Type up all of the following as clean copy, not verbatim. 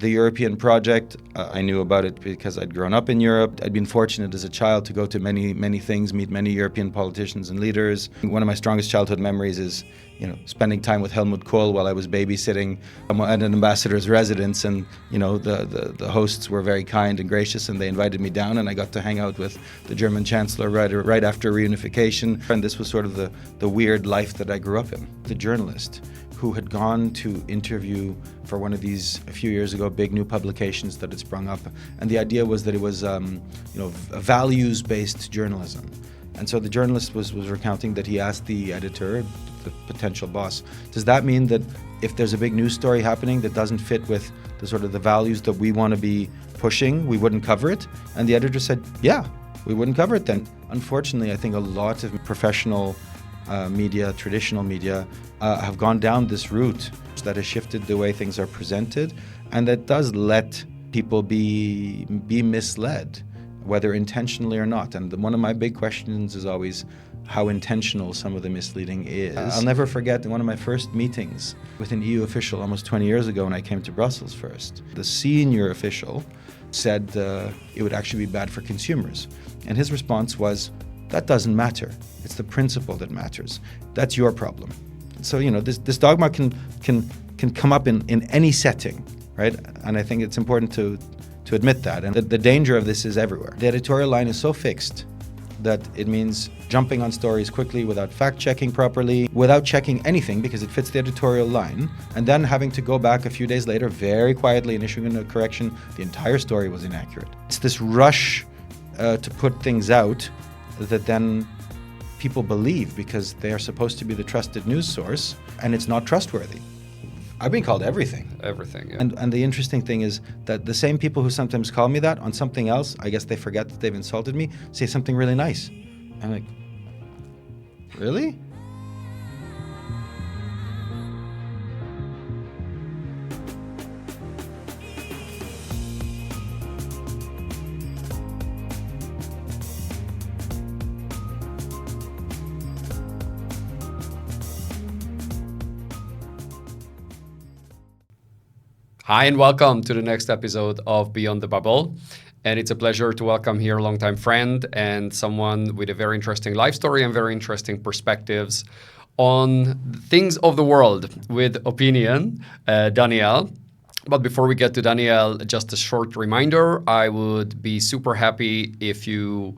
The European project, I knew about it because I'd grown up in Europe. I'd been fortunate as a child to go to many things, meet many European politicians and leaders. One of my strongest childhood memories is, spending time with Helmut Kohl while I was babysitting at an ambassador's residence, and the hosts were very kind and gracious, and they invited me down, and I got to hang out with the German Chancellor right after reunification. And this was sort of the weird life that I grew up in. The journalist who had gone to interview for one of these a few years ago, big new publications that had sprung up. And the idea was that it was a values-based journalism. And so the journalist was recounting that he asked the editor, the potential boss, does that mean that if there's a big news story happening that doesn't fit with the values that we want to be pushing, we wouldn't cover it? And the editor said, yeah, we wouldn't cover it then. Unfortunately, I think a lot of professional media, traditional media, have gone down this route that has shifted the way things are presented, and that does let people be misled, whether intentionally or not. And one of my big questions is always how intentional some of the misleading is. I'll never forget one of my first meetings with an EU official almost 20 years ago when I came to Brussels first. The senior official said it would actually be bad for consumers. And his response was, that doesn't matter. It's the principle that matters. That's your problem. So, this dogma can come up in any setting, right? And I think it's important to admit that. And the danger of this is everywhere. The editorial line is so fixed that it means jumping on stories quickly without fact-checking properly, without checking anything because it fits the editorial line, and then having to go back a few days later very quietly and issuing a correction. The entire story was inaccurate. It's this rush to put things out that then people believe because they are supposed to be the trusted news source, and it's not trustworthy. I've been called everything. Everything, yeah. And the interesting thing is that the same people who sometimes call me that on something else, I guess they forget that they've insulted me, say something really nice. I'm like, really? Hi, and welcome to the next episode of Beyond the Bubble. And it's a pleasure to welcome here a longtime friend and someone with a very interesting life story and very interesting perspectives on things of the world with opinion, Daniel. But before we get to Daniel, just a short reminder, I would be super happy if you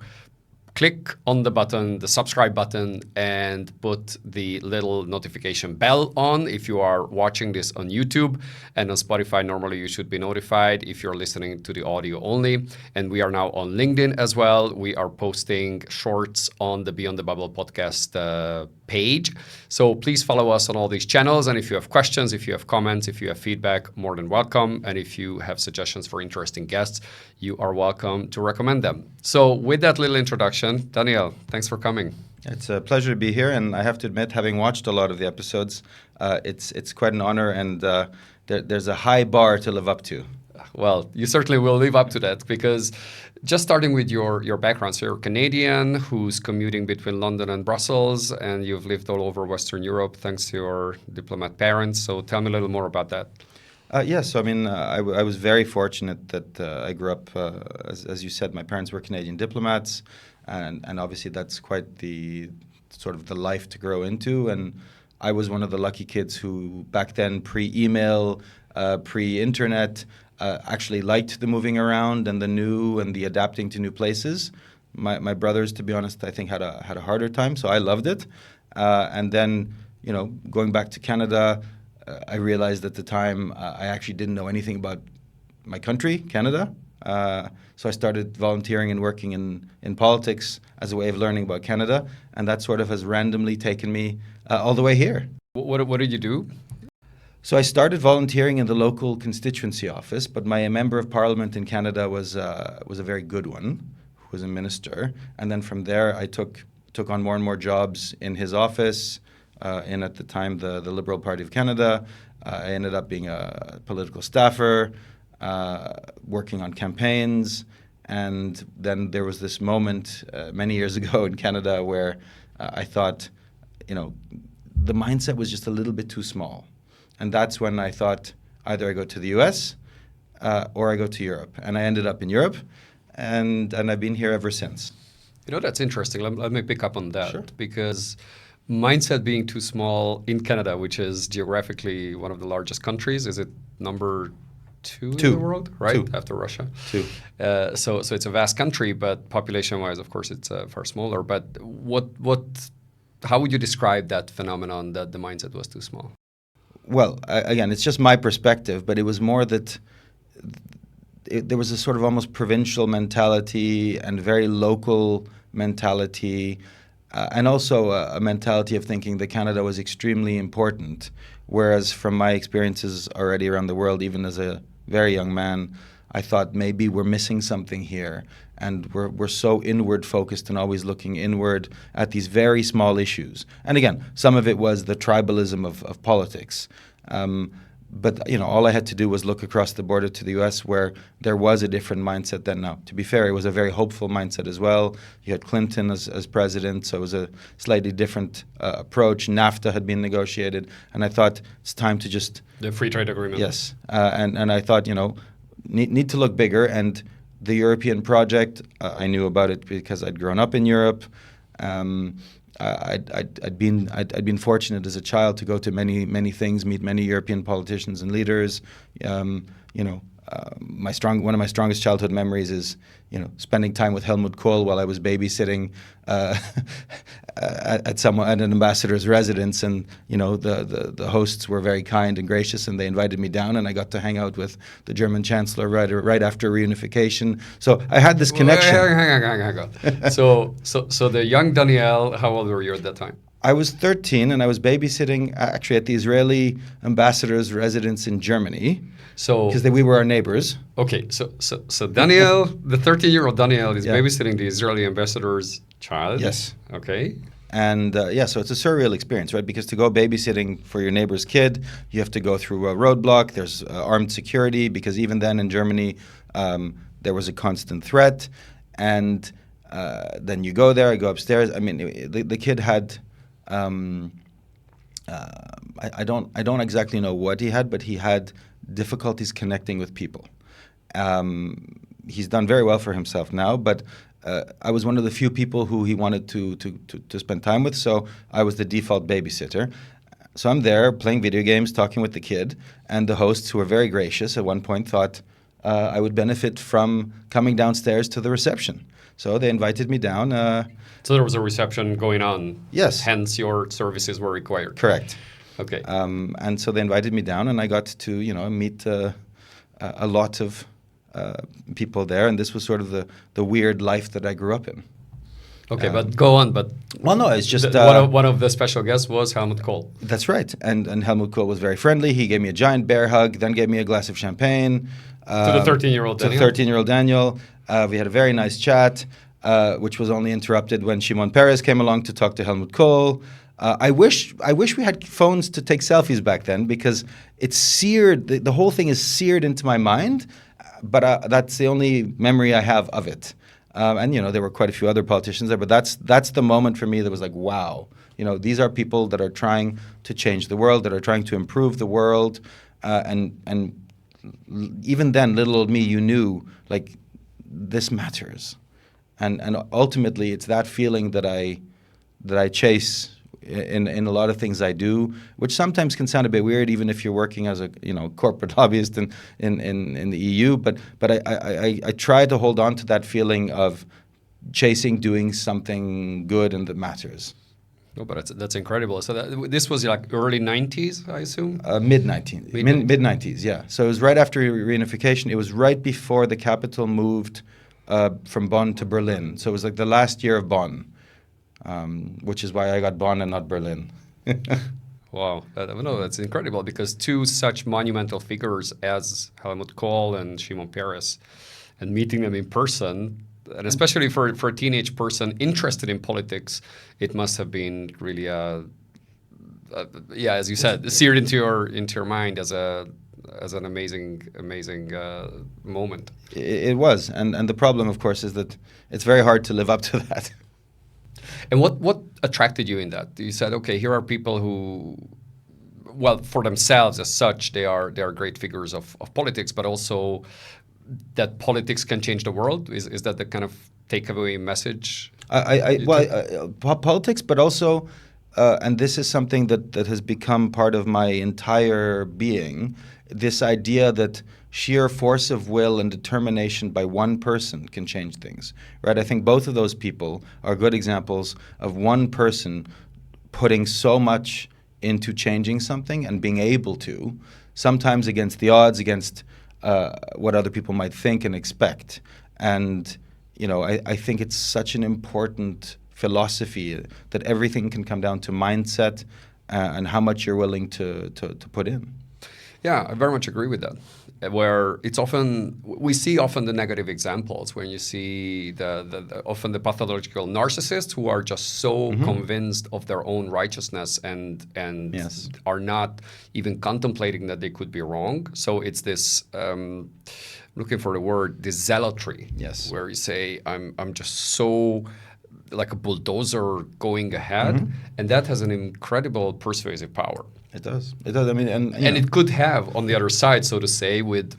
click on the button, the subscribe button, and put the little notification bell on if you are watching this on YouTube. And on Spotify, normally you should be notified if you're listening to the audio only. And we are now on LinkedIn as well. We are posting shorts on the Beyond the Bubble podcast page. So please follow us on all these channels. And if you have questions, if you have comments, if you have feedback, more than welcome. And if you have suggestions for interesting guests, you are welcome to recommend them. So with that little introduction, Daniel, thanks for coming. It's a pleasure to be here, and I have to admit, having watched a lot of the episodes, it's quite an honor, and there's a high bar to live up to. Well, you certainly will live up to that, because just starting with your background, so you're Canadian who's commuting between London and Brussels, and you've lived all over Western Europe thanks to your diplomat parents. So tell me a little more about that. Yes, I mean, I was very fortunate that I grew up, as you said, my parents were Canadian diplomats, and obviously that's quite the sort of the life to grow into. And I was one of the lucky kids who back then, pre-email, pre-internet, actually liked the moving around and the new and the adapting to new places. My brothers, to be honest, I think had a harder time, so I loved it. And then, going back to Canada, I realized at the time I actually didn't know anything about my country, Canada. So I started volunteering and working in politics as a way of learning about Canada. And that sort of has randomly taken me all the way here. What did you do? So I started volunteering in the local constituency office, but my member of parliament in Canada was a very good one, who was a minister. And then from there, I took on more and more jobs in his office, in at the time the Liberal Party of Canada. I ended up being a political staffer, working on campaigns. And then there was this moment many years ago in Canada where I thought, the mindset was just a little bit too small. And that's when I thought either I go to the US or I go to Europe. And I ended up in Europe, and I've been here ever since. That's interesting. Let me pick up on that. Sure. Because mindset being too small in Canada, which is geographically one of the largest countries, is it number two in the world, right? Two. After Russia. Two. So it's a vast country, but population-wise, of course, it's far smaller. But how would you describe that phenomenon that the mindset was too small? Well, again, it's just my perspective, but it was more that there was a sort of almost provincial mentality and very local mentality, and also a mentality of thinking that Canada was extremely important, whereas from my experiences already around the world, even as a very young man, I thought maybe we're missing something here, and we're so inward focused and always looking inward at these very small issues. And again, some of it was the tribalism of politics. But all I had to do was look across the border to the U.S., where there was a different mindset then. Now, to be fair, it was a very hopeful mindset as well. You had Clinton as president, so it was a slightly different approach. NAFTA had been negotiated, and I thought it's time to just... The free trade agreement. Yes. And I thought, need to look bigger. And the European project, I knew about it because I'd grown up in Europe. I'd been fortunate as a child to go to many things, meet many European politicians and leaders. One of my strongest childhood memories is spending time with Helmut Kohl while I was babysitting at an ambassador's residence, and the hosts were very kind and gracious, and they invited me down, and I got to hang out with the German Chancellor right after reunification. So I had this connection. Hang on. So the young Daniel, how old were you at that time? I was 13, and I was babysitting actually at the Israeli ambassador's residence in Germany. Because we were our neighbors. Okay, so Daniel, the 13-year-old Daniel is babysitting the Israeli ambassador's child. Yes. Okay. And so it's a surreal experience, right? Because to go babysitting for your neighbor's kid, you have to go through a roadblock. There's armed security, because even then in Germany, there was a constant threat. And then you go there, I go upstairs. I mean, the kid had... I don't exactly know what he had, but he had difficulties connecting with people. He's done very well for himself now, but I was one of the few people who he wanted to spend time with, so I was the default babysitter. So I'm there playing video games, talking with the kid, and the hosts, who were very gracious, at one point thought I would benefit from coming downstairs to the reception. So they invited me down. So there was a reception going on. Yes. Hence your services were required. Correct. Okay. And so they invited me down, and I got to meet a lot of people there, and this was sort of the weird life that I grew up in. Okay, but go on. But well, no, it's just one of the special guests was Helmut Kohl. That's right, and Helmut Kohl was very friendly. He gave me a giant bear hug, then gave me a glass of champagne. To the 13-year-old Daniel. To the 13-year-old Daniel. We had a very nice chat, which was only interrupted when Shimon Peres came along to talk to Helmut Kohl. I wish we had phones to take selfies back then, because it's seared. The whole thing is seared into my mind, but that's the only memory I have of it. And there were quite a few other politicians there, but that's the moment for me that was like, wow. These are people that are trying to change the world, that are trying to improve the world, and even then, little old me, you knew, like, this matters, and ultimately, it's that feeling that I chase in a lot of things I do, which sometimes can sound a bit weird, even if you're working as a corporate lobbyist in the EU. But I try to hold on to that feeling of doing something good and that matters. Oh, but that's incredible. So this was like early 90s, I assume? Mid-90s. Mid-90s, yeah. So it was right after reunification. It was right before the capital moved from Bonn to Berlin. So it was like the last year of Bonn, which is why I got Bonn and not Berlin. Wow. No, that's incredible, because two such monumental figures as Helmut Kohl and Shimon Peres, and meeting them in person, and especially for a teenage person interested in politics, it must have been really, as you said, seared into your mind as an amazing moment. It was, and the problem, of course, is that it's very hard to live up to that. And what attracted you in that? You said, okay, here are people who... well, for themselves as such, they are great figures of politics, but also that politics can change the world. Is that the kind of takeaway message? Politics, but also, and this is something that has become part of my entire being, this idea that sheer force of will and determination by one person can change things, right? I think both of those people are good examples of one person putting so much into changing something and being able to, sometimes against the odds, against what other people might think and expect. And I think it's such an important philosophy that everything can come down to mindset and how much you're willing to put in. Yeah, I very much agree with that. Where it's we see often the negative examples when you see often the pathological narcissists who are just so convinced of their own righteousness and Yes. are not even contemplating that they could be wrong. So it's this looking for the word, this zealotry. Yes. Where you say I'm just so like a bulldozer going ahead, and that has an incredible persuasive power. It does. It does. I mean, and it could have on the other side, so to say, with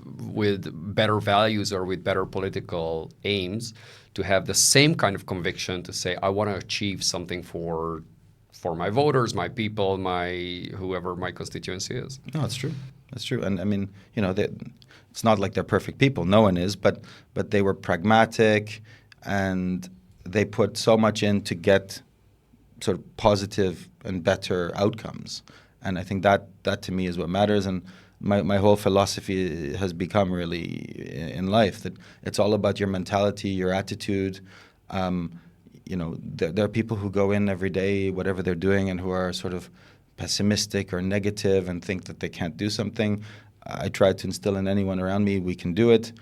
better values or with better political aims, to have the same kind of conviction to say, I want to achieve something for my voters, my people, my whoever my constituency is. No, it's true. That's true. And I mean, it's not like they're perfect people. No one is, but they were pragmatic, and they put so much in to get sort of positive and better outcomes. And I think that to me is what matters. And my whole philosophy has become really in life that it's all about your mentality, your attitude. There are people who go in every day, whatever they're doing, and who are sort of pessimistic or negative and think that they can't do something. I try to instill in anyone around me, we can do it.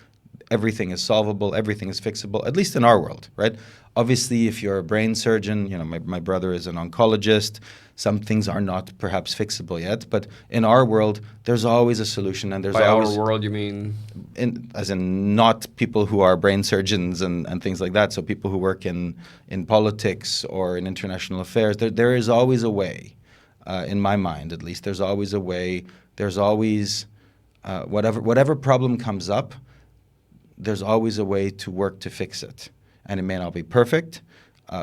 Everything is solvable. Everything is fixable, at least in our world, right? Obviously, if you're a brain surgeon, my brother is an oncologist. Some things are not perhaps fixable yet, but in our world, there's always a solution, and there's By always... our world, you mean? As in not people who are brain surgeons and things like that, so people who work in politics or in international affairs. There is always a way, in my mind at least. There's always a way. There's always, whatever problem comes up, there's always a way to work to fix it. And it may not be perfect,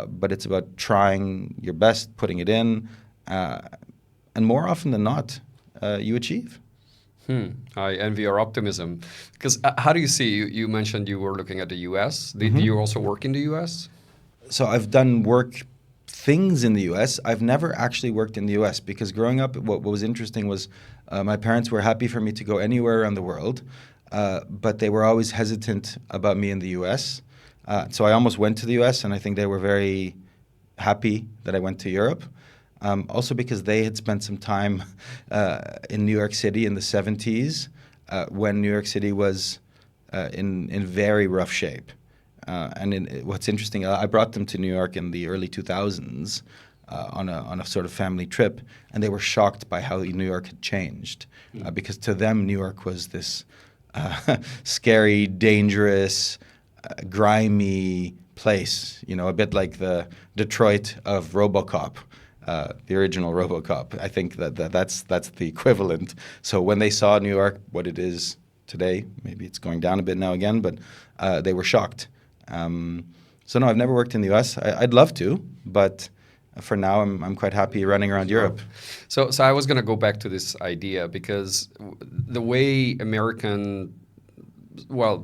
but it's about trying your best, putting it in, and more often than not, you achieve. I envy your optimism. Because how do you see, you mentioned you were looking at the U.S. Do you also work in the U.S.? So I've done things in the U.S. I've never actually worked in the U.S. because growing up, what was interesting was my parents were happy for me to go anywhere around the world, but they were always hesitant about me in the U.S. So I almost went to the U.S., and I think they were very happy that I went to Europe. Also because they had spent some time in New York City in the 70s when New York City was in very rough shape. What's interesting, I brought them to New York in the early 2000s on a sort of family trip, and they were shocked by how New York had changed. Because to them, New York was this scary, dangerous, grimy place, a bit like the Detroit of RoboCop, the original RoboCop. I think that's the equivalent. So when they saw New York, what it is today, maybe it's going down a bit now again, but they were shocked. So no, I've never worked in the U.S. I'd love to, but for now I'm quite happy running around Europe. So I was going to go back to this idea because the way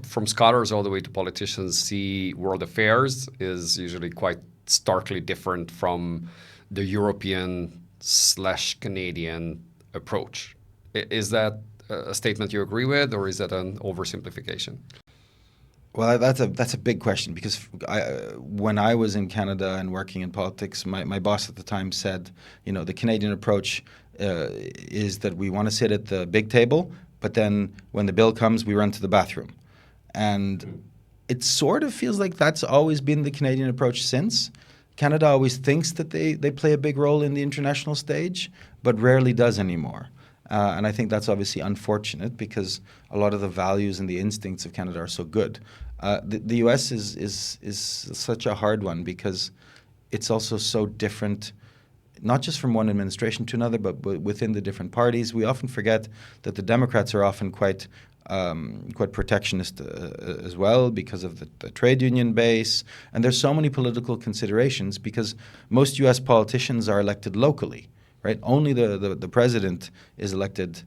from scholars all the way to politicians see world affairs is usually quite starkly different from the European/Canadian approach. Is that a statement you agree with, or is that an oversimplification? Well, that's a big question because when I was in Canada and working in politics, my boss at the time said, the Canadian approach is that we want to sit at the big table, but then when the bill comes, we run to the bathroom. And it sort of feels like that's always been the Canadian approach since. Canada always thinks that they play a big role in the international stage, but rarely does anymore. And I think that's obviously unfortunate because a lot of the values and the instincts of Canada are so good. The U.S. is such a hard one because it's also so different not just from one administration to another, but within the different parties. We often forget that the Democrats are often quite protectionist as well because of the trade union base. And there's so many political considerations because most U.S. politicians are elected locally, right? Only the president is elected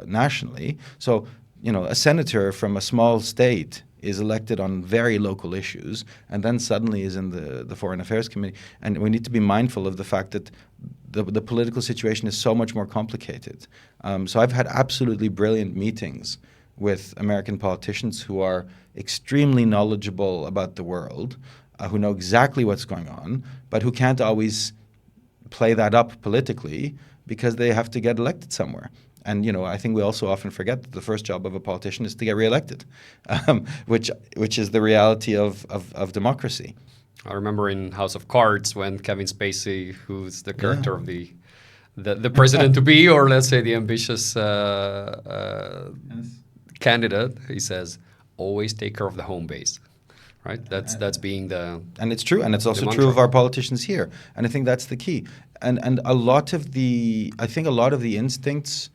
nationally. So, a senator from a small state is elected on very local issues and then suddenly is in the Foreign Affairs Committee. And we need to be mindful of the fact that the political situation is so much more complicated. So I've had absolutely brilliant meetings with American politicians who are extremely knowledgeable about the world, who know exactly what's going on, but who can't always play that up politically because they have to get elected somewhere. And, I think we also often forget that the first job of a politician is to get reelected, which is the reality of democracy. I remember in House of Cards when Kevin Spacey, who's the character of the president to be, or let's say the ambitious candidate, he says, always take care of the home base. Right? That's being the... And it's true, and it's also true of our politicians here. And I think that's the key. And a lot of the instincts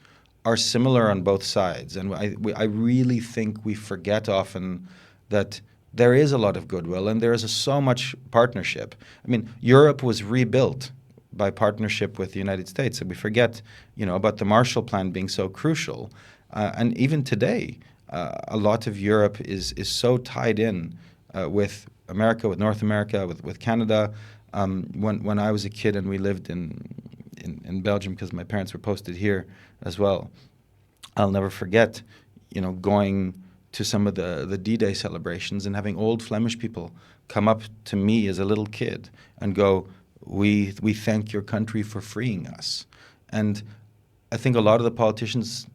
are similar on both sides. And I really think we forget often that there is a lot of goodwill and there is so much partnership. I mean, Europe was rebuilt by partnership with the United States. And we forget, about the Marshall Plan being so crucial. And even today, a lot of Europe is so tied in with America, with North America, with Canada. When I was a kid and we lived in Belgium because my parents were posted here as well, I'll never forget, going to some of the D-Day celebrations and having old Flemish people come up to me as a little kid and go, we thank your country for freeing us. And I think a lot of the politicians,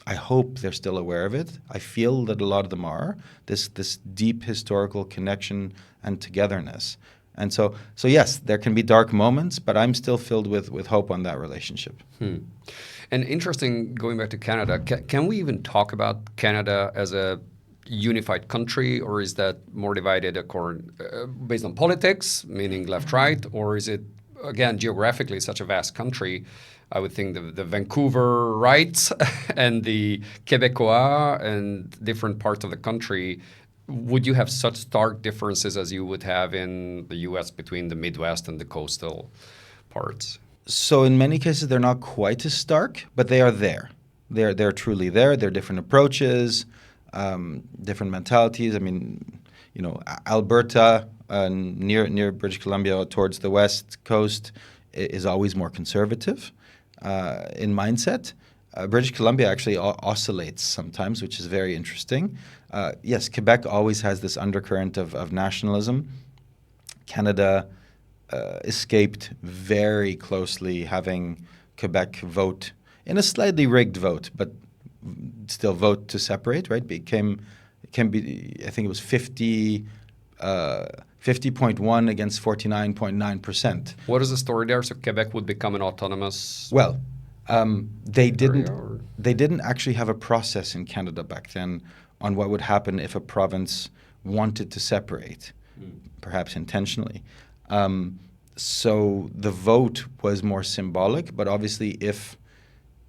I hope they're still aware of it. I feel that a lot of them are, this deep historical connection and togetherness. And so yes, there can be dark moments, but I'm still filled with hope on that relationship. And interesting, going back to Canada, can we even talk about Canada as a unified country, or is that more divided based on politics, meaning left-right, or is it, again, geographically such a vast country? I would think the Vancouver rights and the Quebecois and different parts of the country, would you have such stark differences as you would have in the U.S. between the Midwest and the coastal parts? So in many cases, they're not quite as stark, but they are there. They're truly there. There are different approaches, different mentalities. I mean, Alberta, near British Columbia towards the west coast, is always more conservative in mindset. British Columbia actually oscillates sometimes, which is very interesting. Yes, Quebec always has this undercurrent of nationalism. Canada escaped very closely having Quebec vote in a slightly rigged vote, but still vote to separate, right? It can be, I think it was 50.1 against 49.9%. What is the story there? So Quebec would become an autonomous... Well, they didn't actually have a process in Canada back then on what would happen if a province wanted to separate, perhaps intentionally. So the vote was more symbolic, but obviously if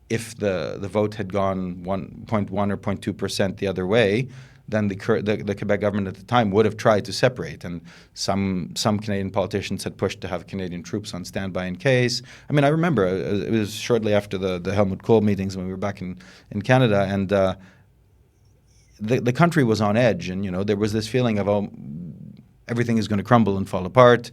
the vote had gone 1.1 or 0.2% the other way, then the Quebec government at the time would have tried to separate. And some Canadian politicians had pushed to have Canadian troops on standby in case. I mean, I remember it was shortly after the Helmut Kohl meetings when we were back in Canada, and the country was on edge, and there was this feeling of everything is going to crumble and fall apart.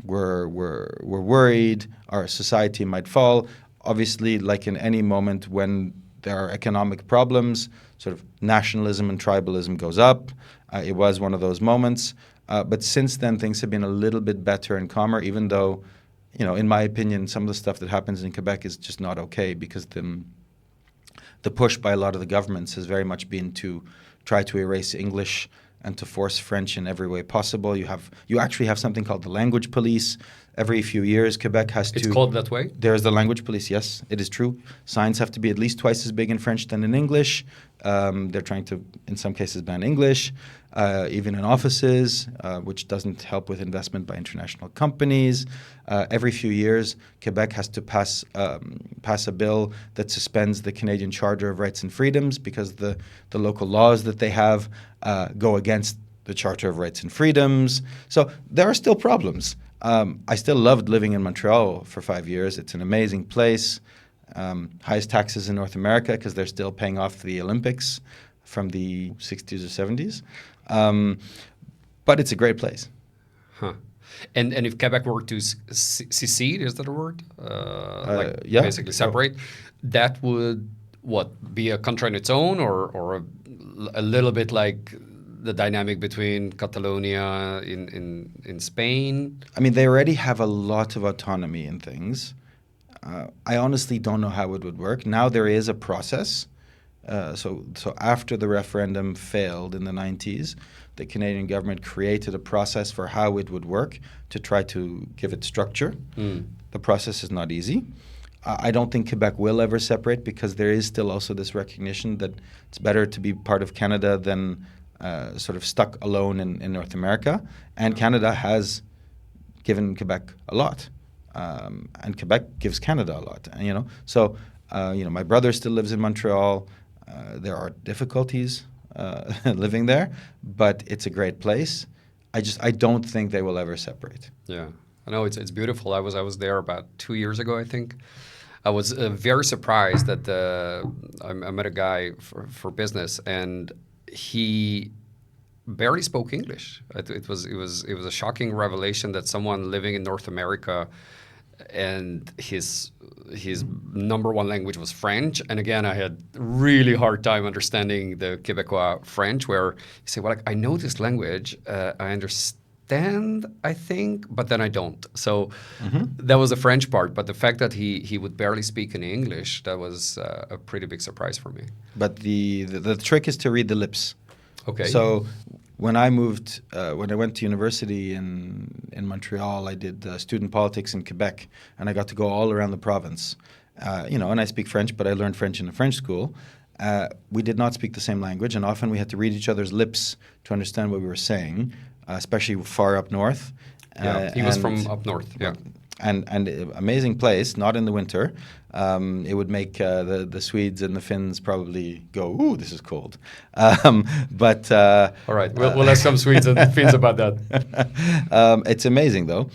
We're worried our society might fall. Obviously, like in any moment when there are economic problems, sort of nationalism and tribalism goes up. It was one of those moments. But since then, things have been a little bit better and calmer, even though, in my opinion, some of the stuff that happens in Quebec is just not okay, because the push by a lot of the governments has very much been to try to erase English and to force French in every way possible. You actually have something called the language police. Every few years, Quebec has to... It's called that way? There's the language police, yes, it is true. Signs have to be at least twice as big in French than in English. They're trying to, in some cases, ban English, even in offices, which doesn't help with investment by international companies. Every few years, Quebec has to pass a bill that suspends the Canadian Charter of Rights and Freedoms because the local laws that they have go against the Charter of Rights and Freedoms. So there are still problems. I still loved living in Montreal for 5 years. It's an amazing place. Highest taxes in North America because they're still paying off the Olympics from the 60s or 70s. But it's a great place. Huh. And if Quebec were to secede, is that a word? Yeah. Basically separate, that would, be a country on its own or a little bit like the dynamic between Catalonia in Spain? I mean, they already have a lot of autonomy in things. I honestly don't know how it would work. Now there is a process. So after the referendum failed in the 90s, the Canadian government created a process for how it would work to try to give it structure. The process is not easy. I don't think Quebec will ever separate because there is still also this recognition that it's better to be part of Canada than sort of stuck alone in North America. And Canada has given Quebec a lot. And Quebec gives Canada a lot, So, my brother still lives in Montreal. There are difficulties living there, but it's a great place. I don't think they will ever separate. Yeah, I know it's beautiful. I was there about 2 years ago, I think. I was very surprised that I met a guy for business, and he barely spoke English. It was a shocking revelation that someone living in North America and his number one language was French. And again, I had really hard time understanding the Quebecois French, where you say, well, I know this language, I understand, I think, but then I don't. So that was the French part. But the fact that he would barely speak in English, that was a pretty big surprise for me. But the trick is to read the lips. Okay. So when I went to university in Montreal, I did student politics in Quebec, and I got to go all around the province. And I speak French, but I learned French in a French school. We did not speak the same language, and often we had to read each other's lips to understand what we were saying, especially far up north. He was from up north, yeah. And amazing place, not in the winter. It would make the Swedes and the Finns probably go, ooh, this is cold. But all right, we'll ask some Swedes and Finns about that. It's amazing though,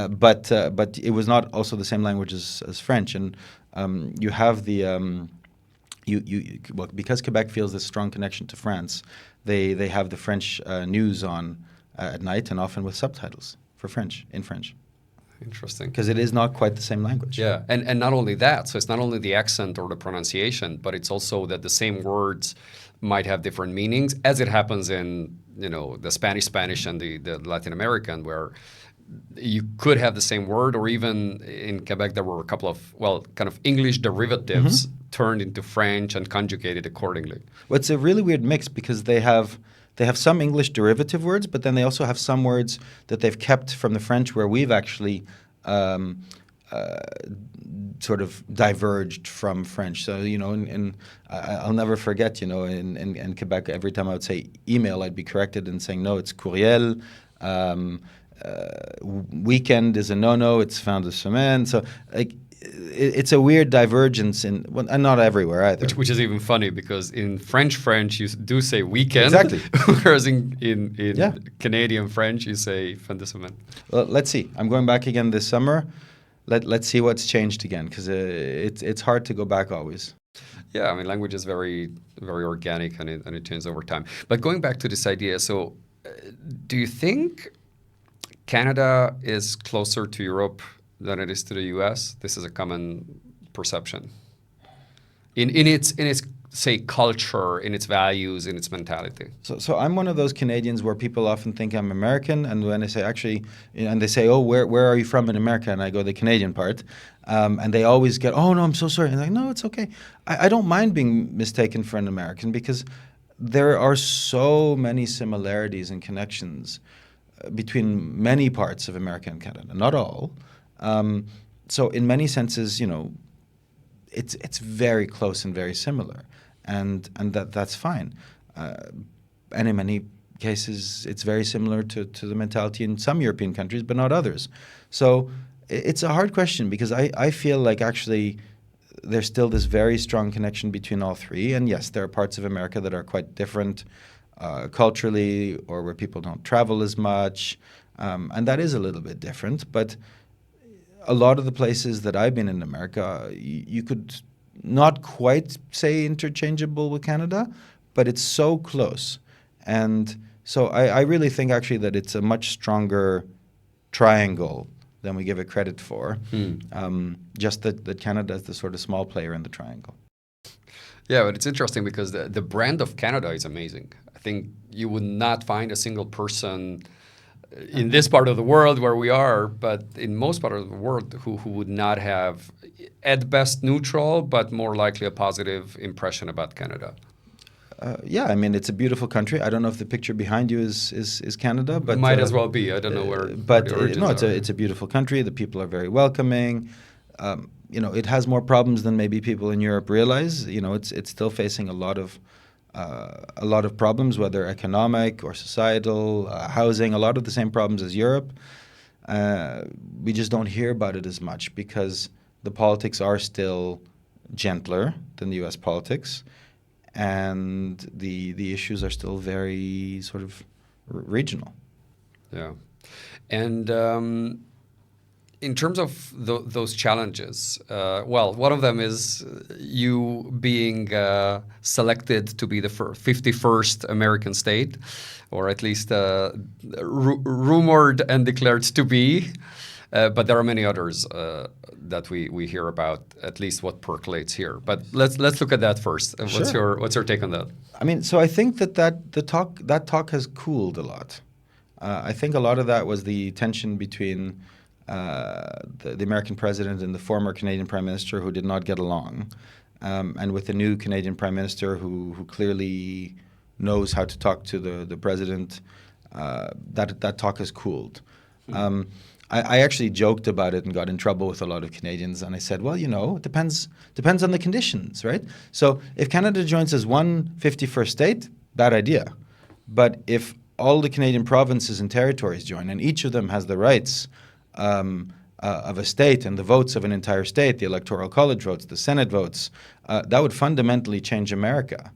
but it was not also the same language as French, and you have the because Quebec feels this strong connection to France, they have the French news on at night, and often with subtitles in French. Interesting. Because it is not quite the same language. Yeah, and not only that, so it's not only the accent or the pronunciation, but it's also that the same words might have different meanings, as it happens in, the Spanish and the Latin American, where you could have the same word, or even in Quebec there were a couple of, kind of English derivatives turned into French and conjugated accordingly. Well, it's a really weird mix because they have some English derivative words, but then they also have some words that they've kept from the French where we've actually sort of diverged from French. So, I'll never forget, in Quebec, every time I would say email, I'd be corrected in saying, no, it's courriel. Weekend is a no-no, it's fin de semaine. So, it's a weird divergence and not everywhere either. Which is even funny because in French you do say weekend. Exactly. Whereas in Canadian French you say fin de semaine. Well, let's see. I'm going back again this summer. Let's see what's changed again, because it's hard to go back always. Yeah, I mean, language is very, very organic and it changes over time. But going back to this idea, so do you think Canada is closer to Europe than it is to the U.S.? This is a common perception. In its say culture, in its values, in its mentality. So I'm one of those Canadians where people often think I'm American, and when I say and they say, oh, where are you from in America? And I go the Canadian part, and they always get, oh no, I'm so sorry. And I'm like, no, it's okay. I don't mind being mistaken for an American because there are so many similarities and connections between many parts of America and Canada, not all. So in many senses, it's very close and very similar, and that's fine. And in many cases, it's very similar to the mentality in some European countries, but not others. So it's a hard question because I feel like actually there's still this very strong connection between all three. And yes, there are parts of America that are quite different culturally, or where people don't travel as much, and that is a little bit different. But a lot of the places that I've been in America, you could not quite say interchangeable with Canada, but it's so close. And so I really think actually that it's a much stronger triangle than we give it credit for. Just that Canada is the sort of small player in the triangle. Yeah, but it's interesting because the brand of Canada is amazing. I think you would not find a single person in this part of the world where we are, but in most part of the world who would not have, at best, neutral, but more likely a positive impression about Canada. Yeah, I mean, it's a beautiful country. I don't know if the picture behind you is Canada, but it might as well be. I don't know where. But where the origins are. it's a beautiful country. The people are very welcoming. It has more problems than maybe people in Europe realize. It's still facing a lot of problems, whether economic or societal, housing. A lot of the same problems as Europe. We just don't hear about it as much because the politics are still gentler than the U.S. politics. And the issues are still very sort of regional. Yeah. And in terms of those challenges, one of them is you being selected to be the 51st American state, or at least rumored and declared to be. But there are many others that we hear about, at least what percolates here. But let's look at that first. Sure. What's your take on that? I mean, so I think that talk has cooled a lot. I think a lot of that was the tension between the American president and the former Canadian prime minister, who did not get along, and with the new Canadian prime minister who clearly knows how to talk to the president. That talk has cooled. I actually joked about it and got in trouble with a lot of Canadians. And I said, well, it depends on the conditions, right? So if Canada joins as one 51st state, bad idea. But if all the Canadian provinces and territories join, and each of them has the rights of a state and the votes of an entire state, the electoral college votes, the Senate votes, that would fundamentally change America.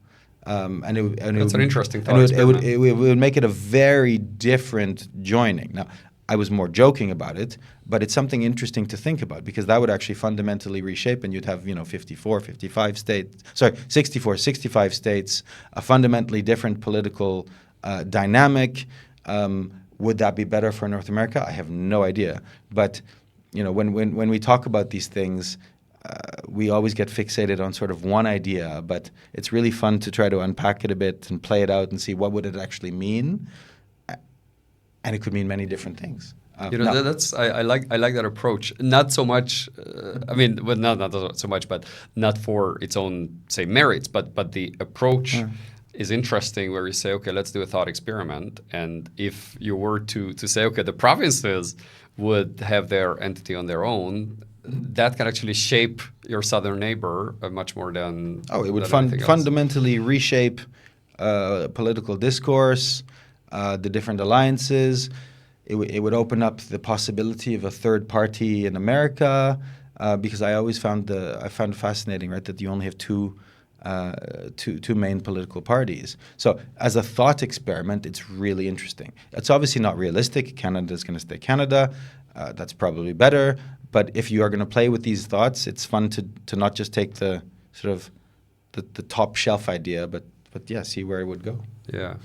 That's an interesting thought. It would make it a very different joining. Now, I was more joking about it, but it's something interesting to think about, because that would actually fundamentally reshape, and you'd have 64, 65 states, a fundamentally different political dynamic. Would that be better for North America? I have no idea. But when we talk about these things, we always get fixated on sort of one idea, but it's really fun to try to unpack it a bit and play it out and see what would it actually mean. And it could mean many different things. I like that approach. Not so much. Not so much, but not for its own merits. But the approach is interesting, where you say, okay, let's do a thought experiment. And if you were to say, okay, the provinces would have their entity on their own, that can actually shape your southern neighbor much more than it would fundamentally reshape political discourse. The different alliances. It would open up the possibility of a third party in America, because I always found it fascinating, right, that you only have two main political parties. So as a thought experiment, it's really interesting. It's obviously not realistic. Canada is going to stay Canada. That's probably better. But if you are going to play with these thoughts, it's fun to not just take the sort of the top shelf idea, but see where it would go. Yeah.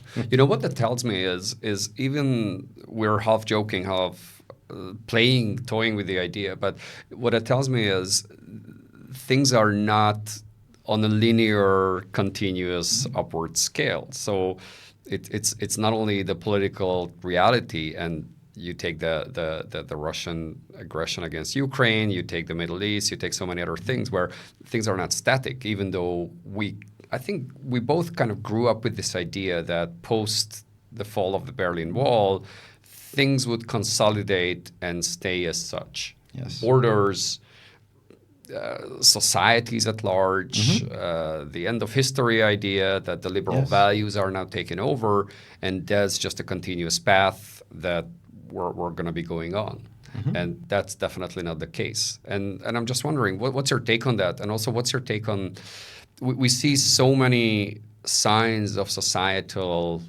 What that tells me is even we're half joking, half toying with the idea, but what it tells me is things are not on a linear, continuous upward scale. So it's not only the political reality, and you take the Russian aggression against Ukraine, you take the Middle East, you take so many other things where things are not static, even though we I think we both kind of grew up with this idea that post the fall of the Berlin Wall, things would consolidate and stay as such. Yes. Borders, societies at large, the end of history idea that the liberal Yes. values are now taken over, and that's just a continuous path that we're going to be going on. And that's definitely not the case. And I'm just wondering, what's your take on that? And also, what's your take on, we see so many signs of societal,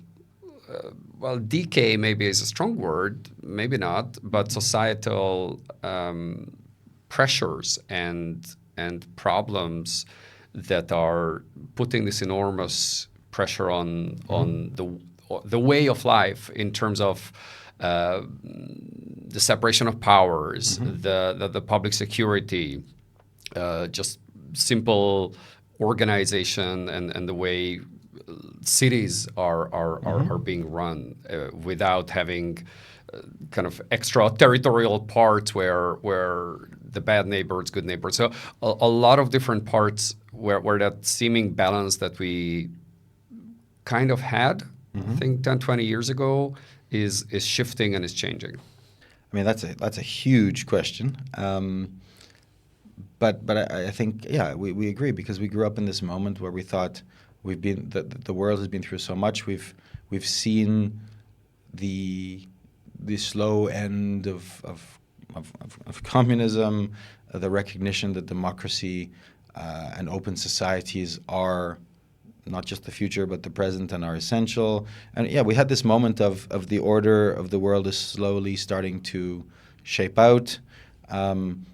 well, decay maybe is a strong word, maybe not, but societal pressures and problems that are putting this enormous pressure on the way of life in terms of the separation of powers, the public security, just simple organization and the way cities are being run without having kind of extra territorial parts where the bad neighbors, good neighbors. So a lot of different parts where that seeming balance that we kind of had, I think 10, 20 years ago, is shifting and is changing. I mean, that's a huge question. But I think, yeah, we agree, because we grew up in this moment where we thought the world has been through so much. We've seen the slow end of communism, the recognition that democracy and open societies are not just the future but the present and are essential. And yeah, we had this moment of the order of the world is slowly starting to shape out. And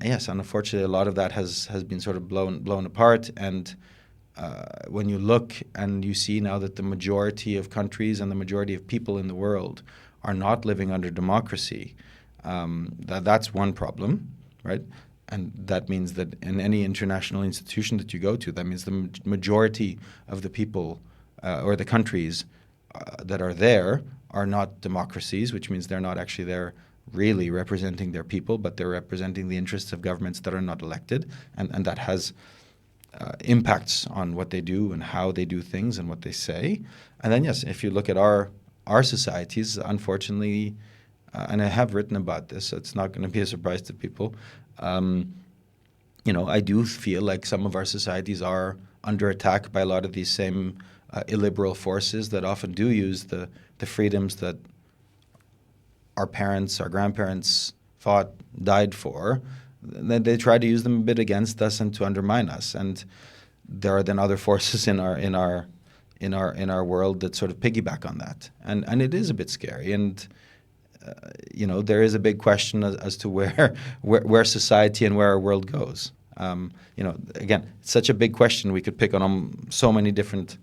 yes, unfortunately, a lot of that has been sort of blown apart. And when you look and you see now that the majority of countries and the majority of people in the world are not living under democracy, that's one problem, right? And that means that in any international institution that you go to, that means the majority of the people or the countries that are there are not democracies, which means they're not actually there really representing their people, but they're representing the interests of governments that are not elected. And that has impacts on what they do and how they do things and what they say. And then, yes, if you look at our societies, unfortunately, and I have written about this, so it's not going to be a surprise to people, I do feel like some of our societies are under attack by a lot of these same illiberal forces that often do use the freedoms that our parents, our grandparents fought, died for. They try to use them a bit against us and to undermine us. And there are then other forces in our world that sort of piggyback on that. And it is a bit scary. And there is a big question as to where society and where our world goes. Again, it's such a big question. We could pick on so many different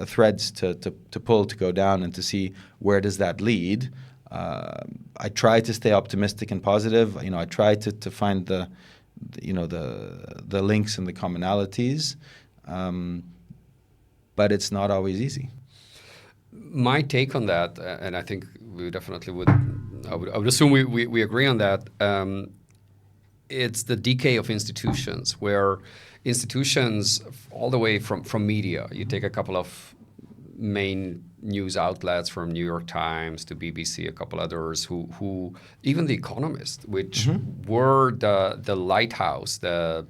threads to pull, to go down, and to see where does that lead. I try to stay optimistic and positive. I try to find the links and the commonalities, but it's not always easy. My take on that, and I think we definitely would, I would assume we agree on that. It's the decay of institutions, where institutions, all the way from media, you take a couple of main news outlets from New York Times to BBC, a couple others, who even The Economist, which were the lighthouse, the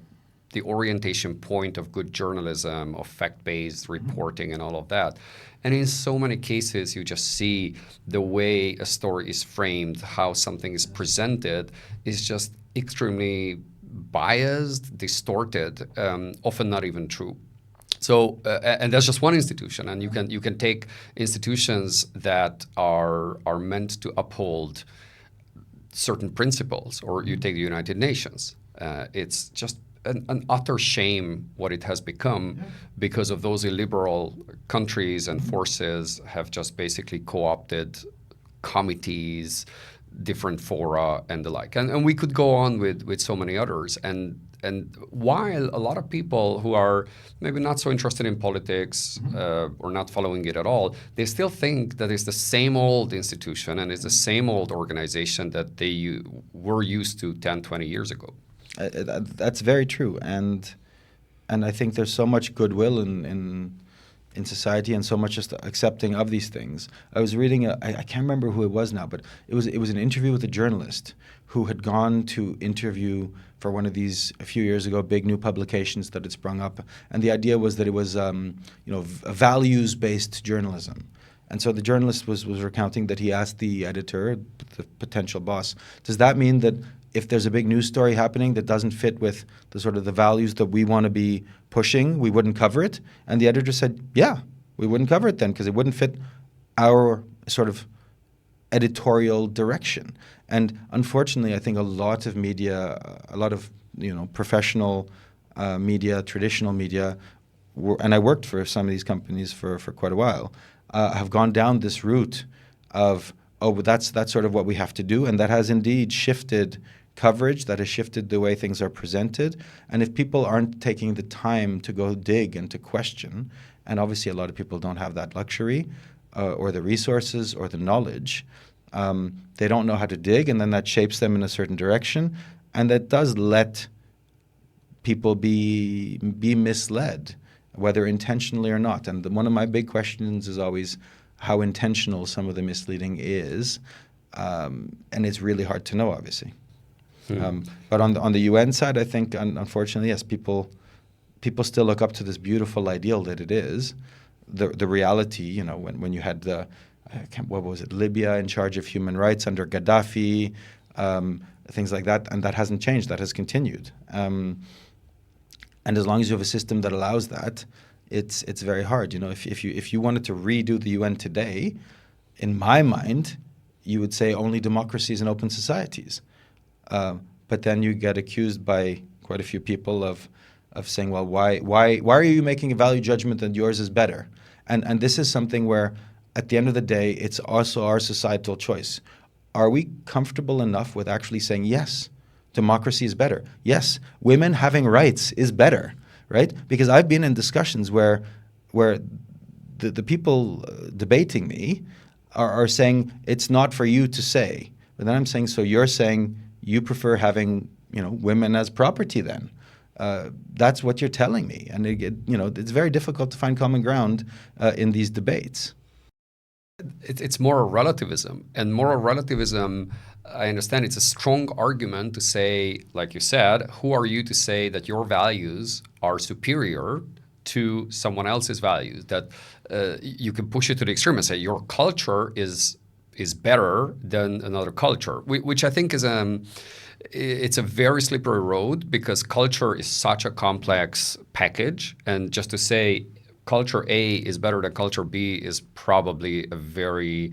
orientation point of good journalism, of fact-based reporting and all of that. And in so many cases, you just see the way a story is framed, how something is presented is just extremely biased, distorted, often not even true. So, and that's just one institution, and you can take institutions that are meant to uphold certain principles, or you take the United Nations. It's just an utter shame what it has become, because of those illiberal countries and forces have just basically co-opted committees, different fora, and the like. And we could go on with so many others. And while a lot of people who are maybe not so interested in politics or not following it at all, they still think that it's the same old institution and it's the same old organization that they were used to 10, 20 years ago. That's very true. And and I think there's so much goodwill in society and so much just accepting of these things. I was reading, I can't remember who it was now, but it was an interview with a journalist who had gone to interview for one of these a few years ago, big new publications that had sprung up, and the idea was that it was a values-based journalism. And so the journalist was recounting that he asked the editor, the potential boss, does that mean that if there's a big news story happening that doesn't fit with the sort of the values that we want to be pushing, we wouldn't cover it? And the editor said, yeah, we wouldn't cover it then because it wouldn't fit our sort of editorial direction. And unfortunately, I think a lot of media, a lot of professional media, traditional media, and I worked for some of these companies for quite a while, have gone down this route of, but that's sort of what we have to do, and that has indeed shifted coverage, that has shifted the way things are presented. And if people aren't taking the time to go dig and to question, and obviously a lot of people don't have that luxury or the resources or the knowledge, they don't know how to dig, and then that shapes them in a certain direction, and that does let people be misled, whether intentionally or not. And one of my big questions is always how intentional some of the misleading is, and it's really hard to know, obviously. But on the UN side, I think, unfortunately, yes, people still look up to this beautiful ideal that it is. The reality, when you had what was it, Libya in charge of human rights under Gaddafi, things like that, and that hasn't changed. That has continued. And as long as you have a system that allows that, it's very hard. If you wanted to redo the UN today, in my mind, you would say only democracies and open societies. But then you get accused by quite a few people of saying, well, why are you making a value judgment that yours is better? And this is something where, at the end of the day, it's also our societal choice. Are we comfortable enough with actually saying, yes, democracy is better? Yes, women having rights is better, right? Because I've been in discussions where the people debating me are saying it's not for you to say. But then I'm saying, so you're saying you prefer having women as property then? That's what you're telling me. And it's very difficult to find common ground in these debates. It's moral relativism. And moral relativism, I understand it's a strong argument to say, like you said, who are you to say that your values are superior to someone else's values? That you can push it to the extreme and say your culture is better than another culture, which I think is it's a very slippery road, because culture is such a complex package, and just to say culture A is better than culture B is probably a very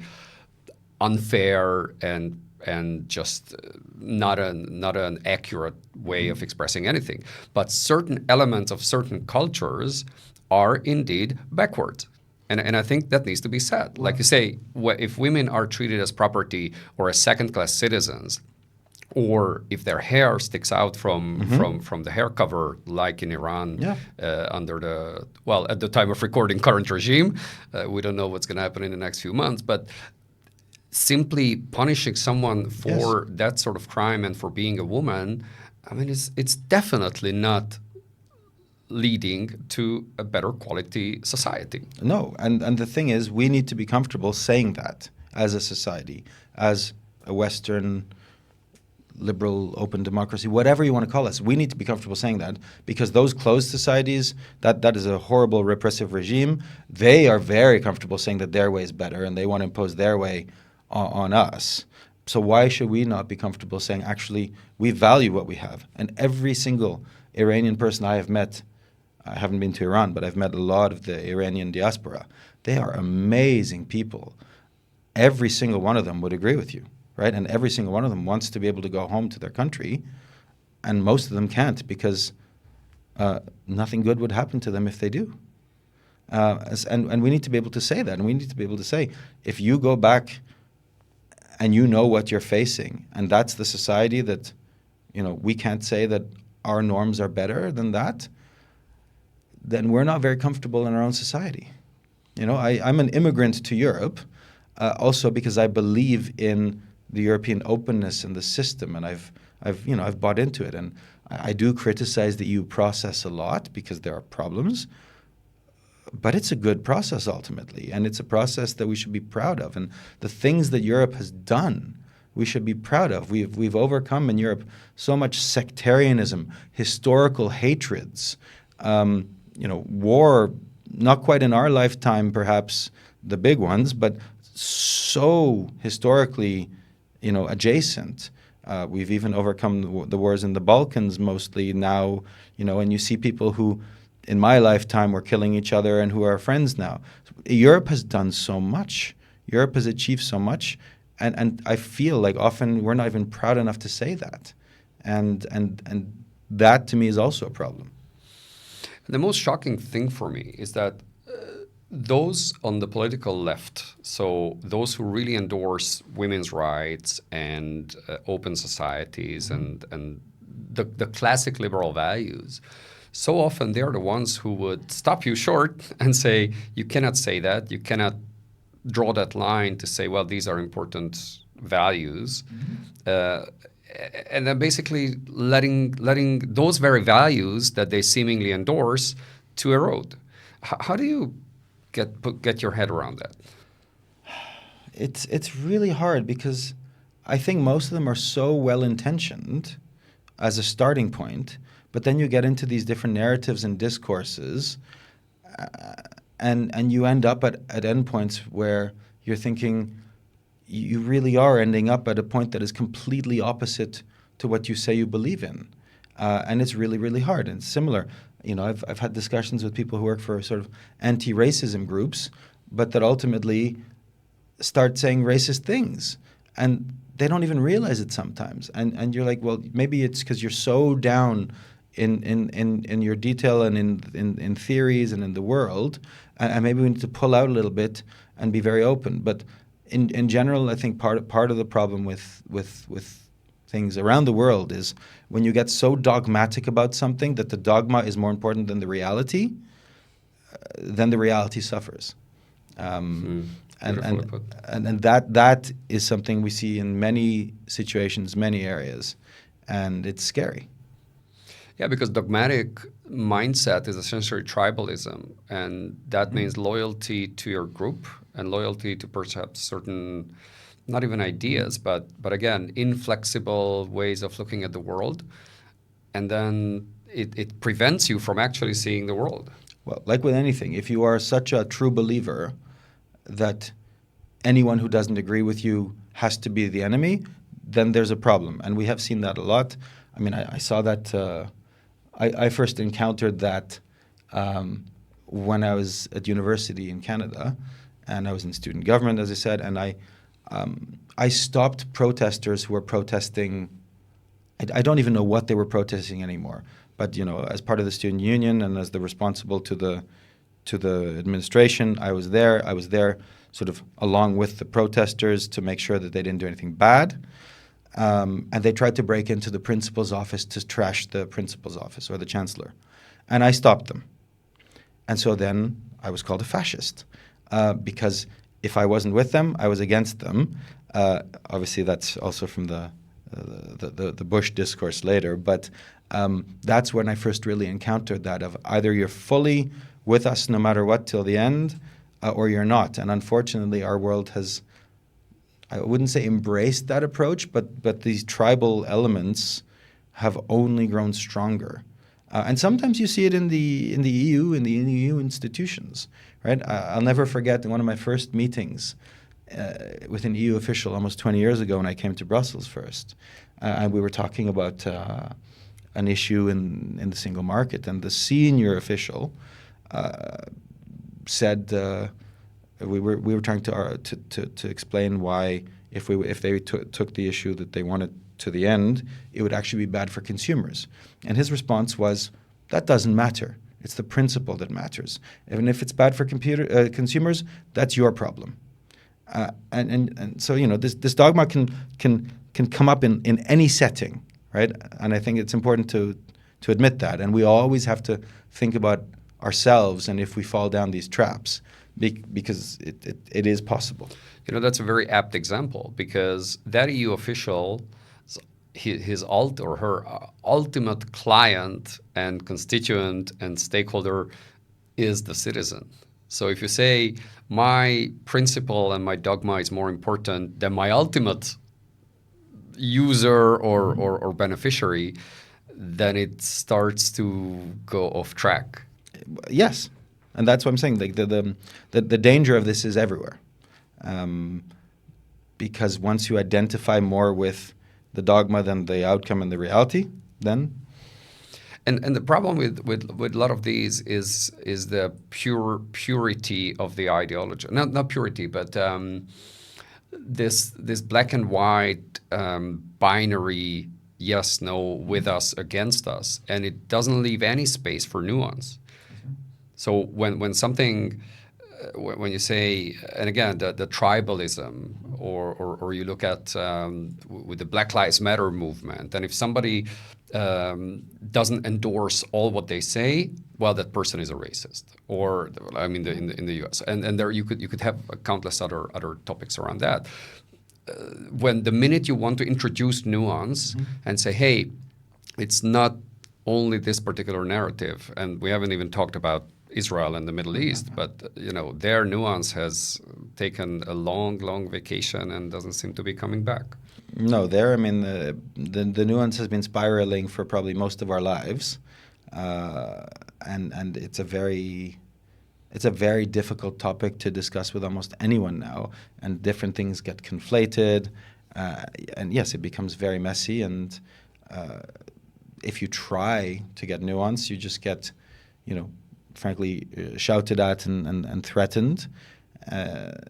unfair and just not an accurate way of expressing anything. But certain elements of certain cultures are indeed backwards. And I think that needs to be said. Like you say, if women are treated as property or as second-class citizens, or if their hair sticks out from the hair cover, like in Iran, under at the time of recording, current regime, we don't know what's going to happen in the next few months, but simply punishing someone for that sort of crime and for being a woman, I mean, it's definitely not leading to a better quality society. No, and the thing is, we need to be comfortable saying that as a society, as a Western liberal, open democracy, whatever you want to call us. We need to be comfortable saying that, because those closed societies, that is a horrible repressive regime. They are very comfortable saying that their way is better and they want to impose their way on us. So why should we not be comfortable saying, actually, we value what we have? And every single Iranian person I have met, I haven't been to Iran, but I've met a lot of the Iranian diaspora. They are amazing people. Every single one of them would agree with you. Right? And every single one of them wants to be able to go home to their country, and most of them can't, because nothing good would happen to them if they do. And we need to be able to say that, and we need to be able to say, if you go back and you know what you're facing, and that's the society that, we can't say that our norms are better than that, then we're not very comfortable in our own society. I'm an immigrant to Europe, also because I believe in the European openness and the system, and I've bought into it. And I do criticize the EU process a lot because there are problems, but it's a good process ultimately, and it's a process that we should be proud of. And the things that Europe has done, we should be proud of. We've overcome in Europe so much sectarianism, historical hatreds, war, not quite in our lifetime, perhaps the big ones, but so historically, adjacent. We've even overcome the wars in the Balkans mostly now, and you see people who in my lifetime were killing each other and who are friends now. Europe has done so much. Europe has achieved so much. And I feel like often we're not even proud enough to say that. And that to me is also a problem. The most shocking thing for me is that those on the political left, so those who really endorse women's rights and open societies and the classic liberal values, so often they're the ones who would stop you short and say, you cannot say that, you cannot draw that line to say, well, these are important values. And then basically letting those very values that they seemingly endorse to erode. How do you get your head around that? It's really hard because I think most of them are so well-intentioned as a starting point, but then you get into these different narratives and discourses, and you end up at endpoints where you're thinking you really are ending up at a point that is completely opposite to what you say you believe in. And it's really, really hard. And similar, I've had discussions with people who work for sort of anti-racism groups, but that ultimately start saying racist things. And they don't even realize it sometimes. And you're like, well, maybe it's because you're so down in your detail and in theories and in the world, and maybe we need to pull out a little bit and be very open. But in general, I think part of the problem with things around the world is when you get so dogmatic about something that the dogma is more important than the reality, then the reality suffers. And that is something we see in many situations, many areas, and it's scary. Yeah, because dogmatic mindset is essentially tribalism, and that means loyalty to your group and loyalty to perhaps certain, not even ideas, but again, inflexible ways of looking at the world. And then it prevents you from actually seeing the world. Well, like with anything, if you are such a true believer that anyone who doesn't agree with you has to be the enemy, then there's a problem. And we have seen that a lot. I mean, I saw that, I first encountered that when I was at university in Canada, and I was in student government, as I said, and I stopped protesters who were protesting. I don't even know what they were protesting anymore. But as part of the student union and as the responsible to the administration, I was there. I was there sort of along with the protesters to make sure that they didn't do anything bad. And they tried to break into the principal's office to trash the principal's office or the chancellor. And I stopped them. And so then I was called a fascist because if I wasn't with them, I was against them. Obviously, that's also from the Bush discourse later. But that's when I first really encountered that of either you're fully with us no matter what till the end, or you're not. And unfortunately, our world has, I wouldn't say embraced that approach, but these tribal elements have only grown stronger. And sometimes you see it in the EU, in the EU institutions, right? I'll never forget one of my first meetings with an EU official almost 20 years ago when I came to Brussels first. And we were talking about an issue in the single market. And the senior official said, we were trying to explain why if they took the issue that they wanted to the end, it would actually be bad for consumers. And his response was, that doesn't matter. It's the principle that matters. And if it's bad for consumers, that's your problem. And so this dogma can come up in any setting, right? And I think it's important to admit that. And we always have to think about ourselves and if we fall down these traps, because it is possible. That's a very apt example because that EU official his or her ultimate client and constituent and stakeholder is the citizen. So if you say my principle and my dogma is more important than my ultimate user or beneficiary, then it starts to go off track. Yes, and that's what I'm saying. Like the danger of this is everywhere, because once you identify more with the dogma than the outcome and the reality, then. And the problem with a lot of these is the purity of the ideology. Not purity, but this black and white binary yes, no, with us, against us, and it doesn't leave any space for nuance. So when something, when you say, and again, the tribalism, or you look at with the Black Lives Matter movement, and if somebody doesn't endorse all what they say, well, that person is a racist. Or I mean, in the U.S. and there you could have countless other topics around that. When the minute you want to introduce nuance and say, hey, it's not only this particular narrative, and we haven't even talked about Israel and the Middle East, but their nuance has taken a long vacation and doesn't seem to be coming back. No, I mean, the nuance has been spiraling for probably most of our lives, and it's a very difficult topic to discuss with almost anyone now, and different things get conflated, and yes, it becomes very messy, and if you try to get nuance, you just get, frankly, shouted at and threatened, and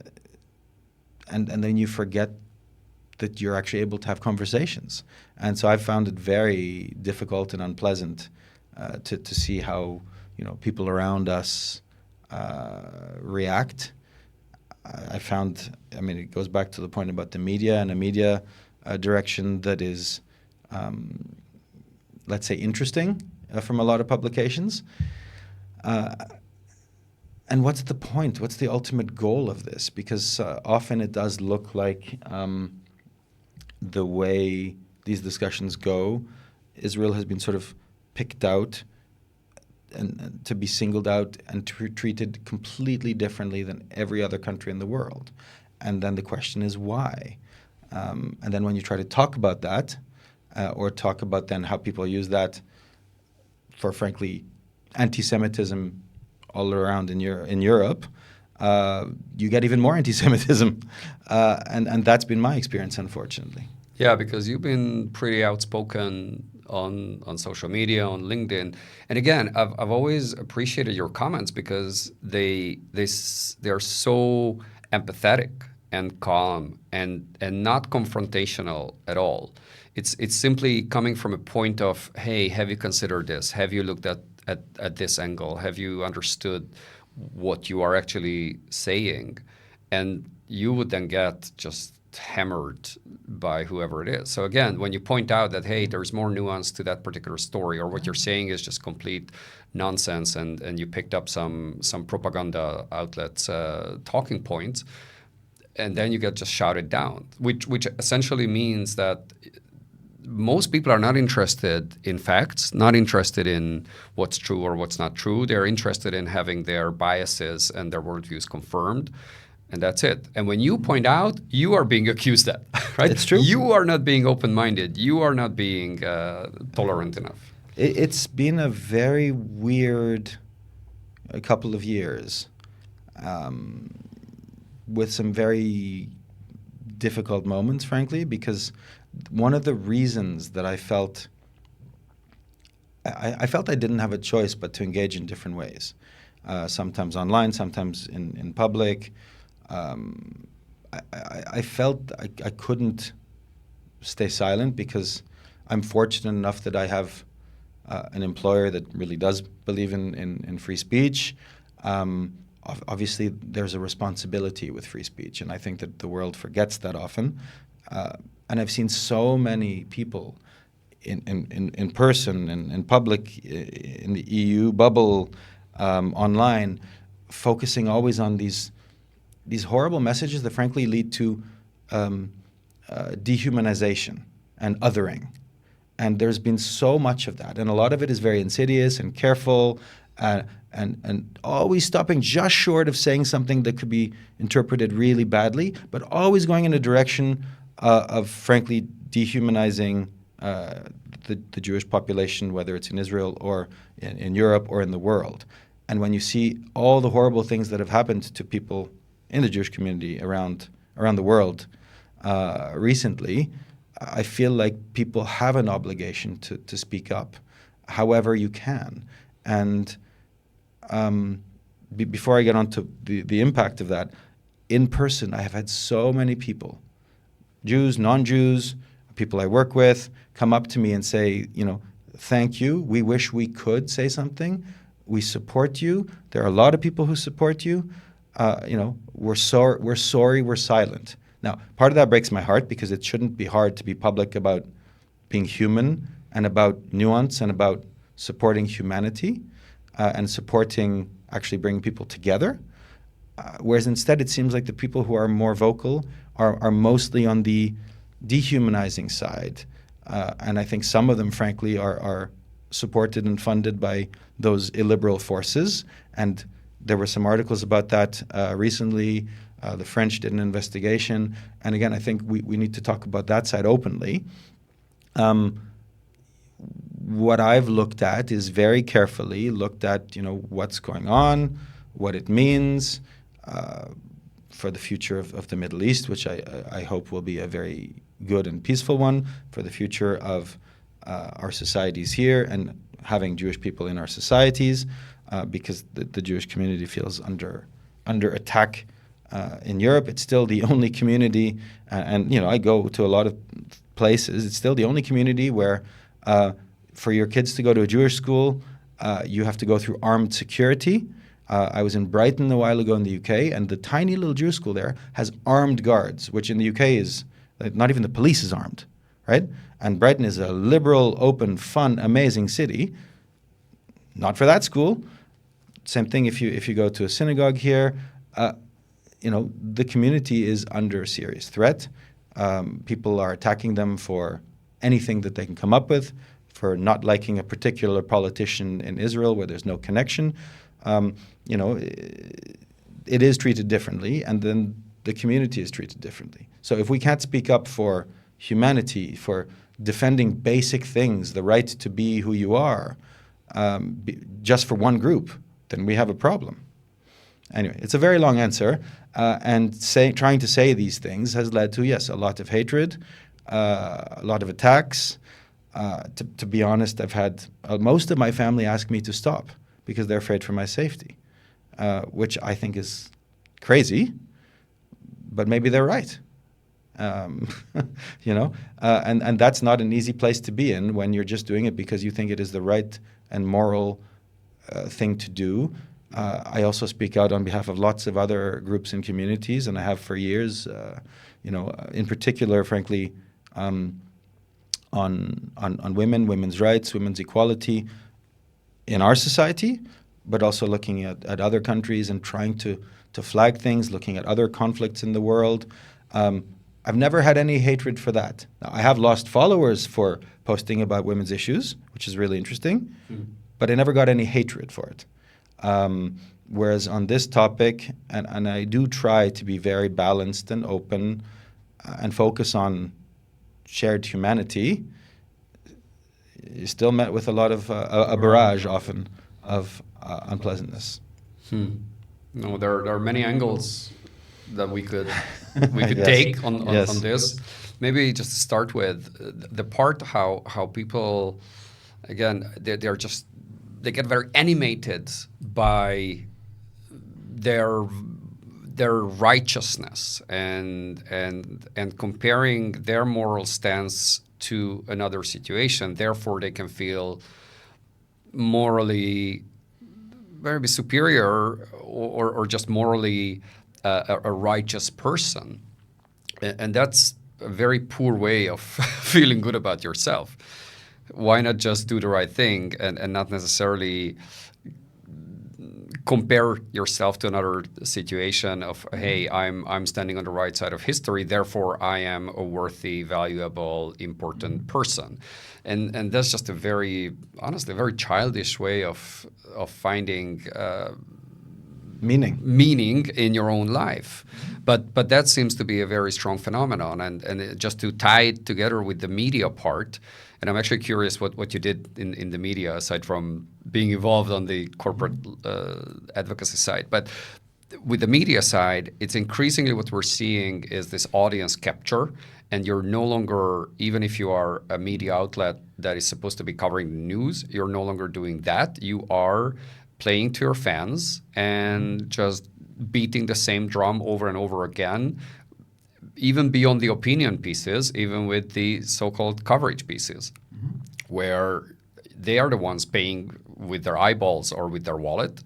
then you forget that you're actually able to have conversations. And so I found it very difficult and unpleasant to see how people around us react. It goes back to the point about the media and a media direction that is, let's say, interesting from a lot of publications. And what's the point? What's the ultimate goal of this? Because often it does look like the way these discussions go, Israel has been sort of picked out and to be singled out and treated completely differently than every other country in the world. And then the question is why? And then when you try to talk about that, or talk about then how people use that for, frankly, anti-Semitism all around in Europe, you get even more anti-Semitism. And that's been my experience, unfortunately. Yeah, because you've been pretty outspoken on social media, on LinkedIn. And again, I've always appreciated your comments because they're so empathetic and calm and not confrontational at all. It's simply coming from a point of, hey, have you considered this? Have you looked at this angle? Have you understood what you are actually saying? And you would then get just hammered by whoever it is. So again, when you point out that, hey, there's more nuance to that particular story, or what you're saying is just complete nonsense, and you picked up some propaganda outlets talking points, and then you get just shouted down, which essentially means that most people are not interested in facts, not interested in what's true or what's not true. They're interested in having their biases and their worldviews confirmed, and that's it. And when you point out, you are being accused of that, right? It's true. You are not being open-minded. You are not being tolerant enough. It's been a very weird couple of years, with some very difficult moments, frankly, because one of the reasons that I felt I didn't have a choice but to engage in different ways, sometimes online, sometimes in public. I felt I couldn't stay silent because I'm fortunate enough that I have an employer that really does believe in free speech. Obviously, there's a responsibility with free speech, and I think that the world forgets that often. And I've seen so many people in person, in public, in the EU bubble, online, focusing always on these horrible messages that frankly lead to dehumanization and othering. And there's been so much of that. And a lot of it is very insidious and careful and always stopping just short of saying something that could be interpreted really badly, but always going in a direction of, frankly, dehumanizing the Jewish population, whether it's in Israel or in Europe or in the world. And when you see all the horrible things that have happened to people in the Jewish community around the world recently, I feel like people have an obligation to speak up however you can. And before I get on to the impact of that, in person, I have had so many people, Jews, non-Jews, people I work with, come up to me and say, thank you. We wish we could say something. We support you. There are a lot of people who support you. We're sorry we're silent. Now, part of that breaks my heart because it shouldn't be hard to be public about being human and about nuance and about supporting humanity and supporting actually bringing people together. Whereas instead it seems like the people who are more vocal are mostly on the dehumanizing side. And I think some of them, frankly, are supported and funded by those illiberal forces. And there were some articles about that recently. The French did an investigation. And again, I think we need to talk about that side openly. What I've looked at is very carefully looked at, what's going on, what it means for the future of the Middle East, which I hope will be a very good and peaceful one, for the future of our societies here and having Jewish people in our societies, because the Jewish community feels under attack in Europe. It's still the only community, and I go to a lot of places. It's still the only community where for your kids to go to a Jewish school, you have to go through armed security. I was in Brighton a while ago in the UK, and the tiny little Jewish school there has armed guards, which in the UK is not even the police is armed, right? And Brighton is a liberal, open, fun, amazing city. Not for that school. Same thing if you go to a synagogue here. The community is under serious threat. People are attacking them for anything that they can come up with, for not liking a particular politician in Israel where there's no connection. It is treated differently, and then the community is treated differently. So if we can't speak up for humanity, for defending basic things, the right to be who you are, just for one group, then we have a problem. Anyway, it's a very long answer, and trying to say these things has led to, yes, a lot of hatred, a lot of attacks. To be honest, I've had most of my family ask me to stop because they're afraid for my safety, which I think is crazy, but maybe they're right. And that's not an easy place to be in when you're just doing it because you think it is the right and moral thing to do. I also speak out on behalf of lots of other groups and communities, and I have for years, in particular, frankly, on women, women's rights, women's equality in our society, but also looking at other countries and trying to flag things, looking at other conflicts in the world. I've never had any hatred for that. Now, I have lost followers for posting about women's issues, which is really interesting, but I never got any hatred for it. Whereas on this topic, and I do try to be very balanced and open and focus on shared humanity, is still met with a lot of a barrage often of unpleasantness. No, there are many angles that we could yes. take on this. Maybe just to start with the part how people, again, they get very animated by their righteousness and comparing their moral stance to another situation. Therefore, they can feel morally very superior or just morally a righteous person. And that's a very poor way of feeling good about yourself. Why not just do the right thing and not necessarily compare yourself to another situation of, hey, I'm standing on the right side of history, therefore I am a worthy, valuable, important person. And that's just a very, honestly, a very childish way of finding meaning in your own life. But that seems to be a very strong phenomenon. And just to tie it together with the media part, and I'm actually curious what you did in the media, aside from being involved on the corporate advocacy side. But with the media side, it's increasingly what we're seeing is this audience capture. And you're no longer, even if you are a media outlet that is supposed to be covering the news, you're no longer doing that. You are playing to your fans and just beating the same drum over and over again, even beyond the opinion pieces, even with the so-called coverage pieces, where they are the ones paying with their eyeballs or with their wallet,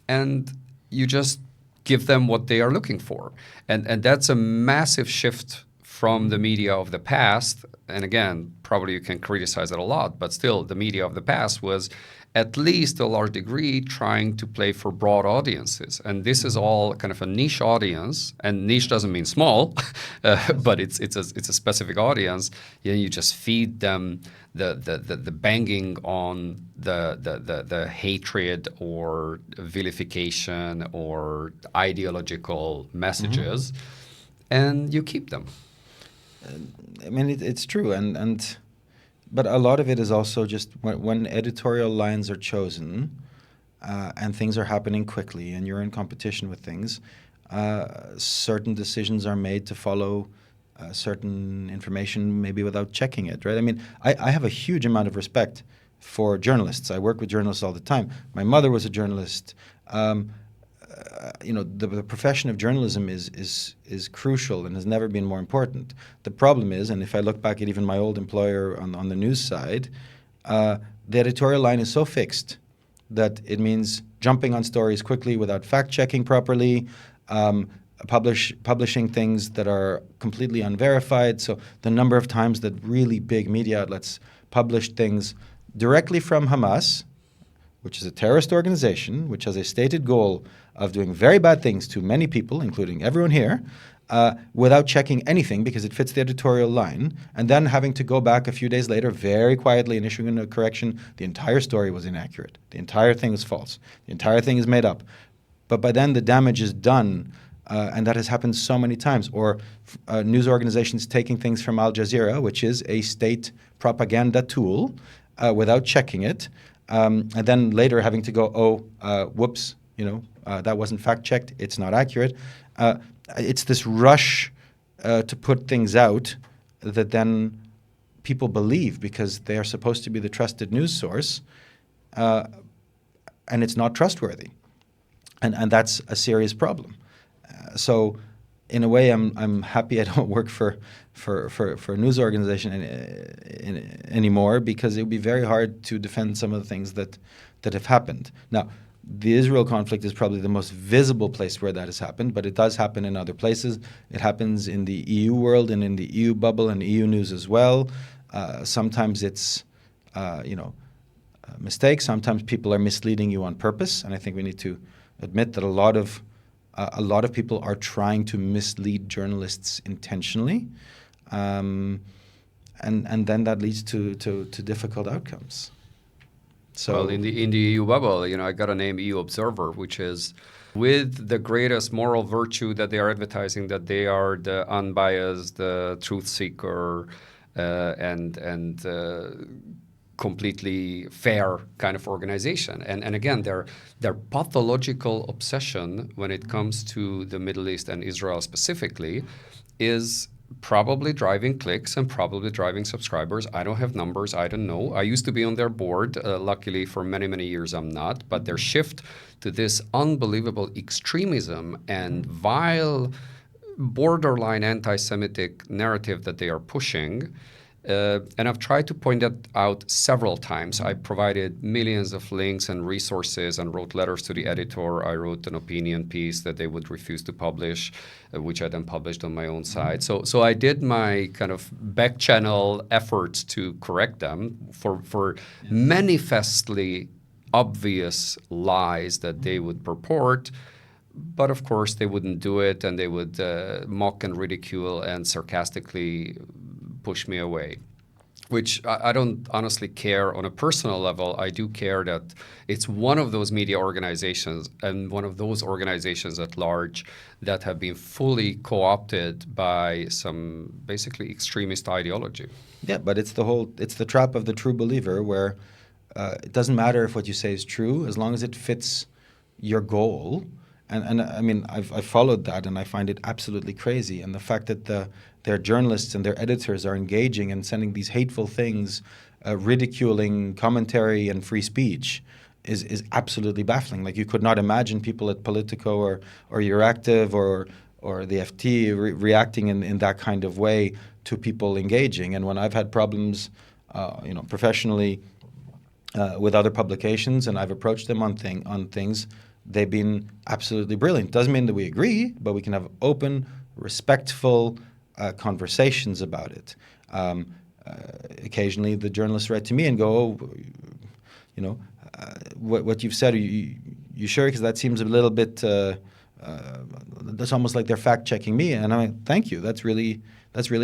and you just give them what they are looking for. And that's a massive shift from the media of the past. And again, probably you can criticize it a lot, but still the media of the past was at least to a large degree trying to play for broad audiences. And this is all kind of a niche audience, and niche doesn't mean small, but it's a specific audience. You just feed them the banging on the hatred or vilification or ideological messages, and you keep them. I mean, it's true, but a lot of it is also just when editorial lines are chosen and things are happening quickly and you're in competition with things, certain decisions are made to follow certain information maybe without checking it, right? I mean, I have a huge amount of respect for journalists. I work with journalists all the time. My mother was a journalist. The profession of journalism is crucial and has never been more important. The problem is, and if I look back at even my old employer on the news side, the editorial line is so fixed that it means jumping on stories quickly without fact-checking properly, publishing things that are completely unverified. So the number of times that really big media outlets published things directly from Hamas, which is a terrorist organization, which has a stated goal of doing very bad things to many people, including everyone here, without checking anything because it fits the editorial line, and then having to go back a few days later very quietly and issuing a correction. The entire story was inaccurate. The entire thing is false. The entire thing is made up. But by then the damage is done, and that has happened so many times. Or news organizations taking things from Al Jazeera, which is a state propaganda tool, without checking it, and then later having to go, whoops, that wasn't fact-checked, it's not accurate. It's this rush to put things out that then people believe because they are supposed to be the trusted news source, and it's not trustworthy. And that's a serious problem. So in a way, I'm happy I don't work for a news organization anymore, because it would be very hard to defend some of the things that have happened. Now, the Israel conflict is probably the most visible place where that has happened, but it does happen in other places. It happens in the EU world and in the EU bubble and EU news as well. Sometimes it's, mistakes. Sometimes people are misleading you on purpose, and I think we need to admit that a lot of people are trying to mislead journalists intentionally, and then that leads to difficult outcomes. So, well, in the EU bubble, I got a name EU Observer, which is with the greatest moral virtue that they are advertising, that they are the unbiased, the truth seeker, and completely fair kind of organization. And again, their pathological obsession when it comes to the Middle East and Israel specifically is probably driving clicks and probably driving subscribers. I don't have numbers. I don't know. I used to be on their board. Luckily, for many, many years, I'm not. But their shift to this unbelievable extremism and vile, borderline anti-Semitic narrative that they are pushing, and I've tried to point that out several times. I provided millions of links and resources and wrote letters to the editor. I wrote an opinion piece that they would refuse to publish, which I then published on my own site. So I did my kind of back channel efforts to correct them for manifestly obvious lies that they would purport. But of course, they wouldn't do it, and they would mock and ridicule and sarcastically push me away, which I don't honestly care on a personal level. I do care that it's one of those media organizations and one of those organizations at large that have been fully co-opted by some basically extremist ideology. Yeah, but it's the trap of the true believer, where it doesn't matter if what you say is true as long as it fits your goal. And I mean, I've followed that, and I find it absolutely crazy. And the fact that their journalists and their editors are engaging and sending these hateful things, ridiculing commentary and free speech, is absolutely baffling. Like, you could not imagine people at Politico or Euractiv or the FT reacting in that kind of way to people engaging. And when I've had problems, professionally with other publications, and I've approached them on things, they've been absolutely brilliant. Doesn't mean that we agree, but we can have open, respectful conversations about it. Occasionally, the journalists write to me and go, what you've said, are you sure? Because that seems a little bit, that's almost like they're fact-checking me. And I'm like, thank you. That's really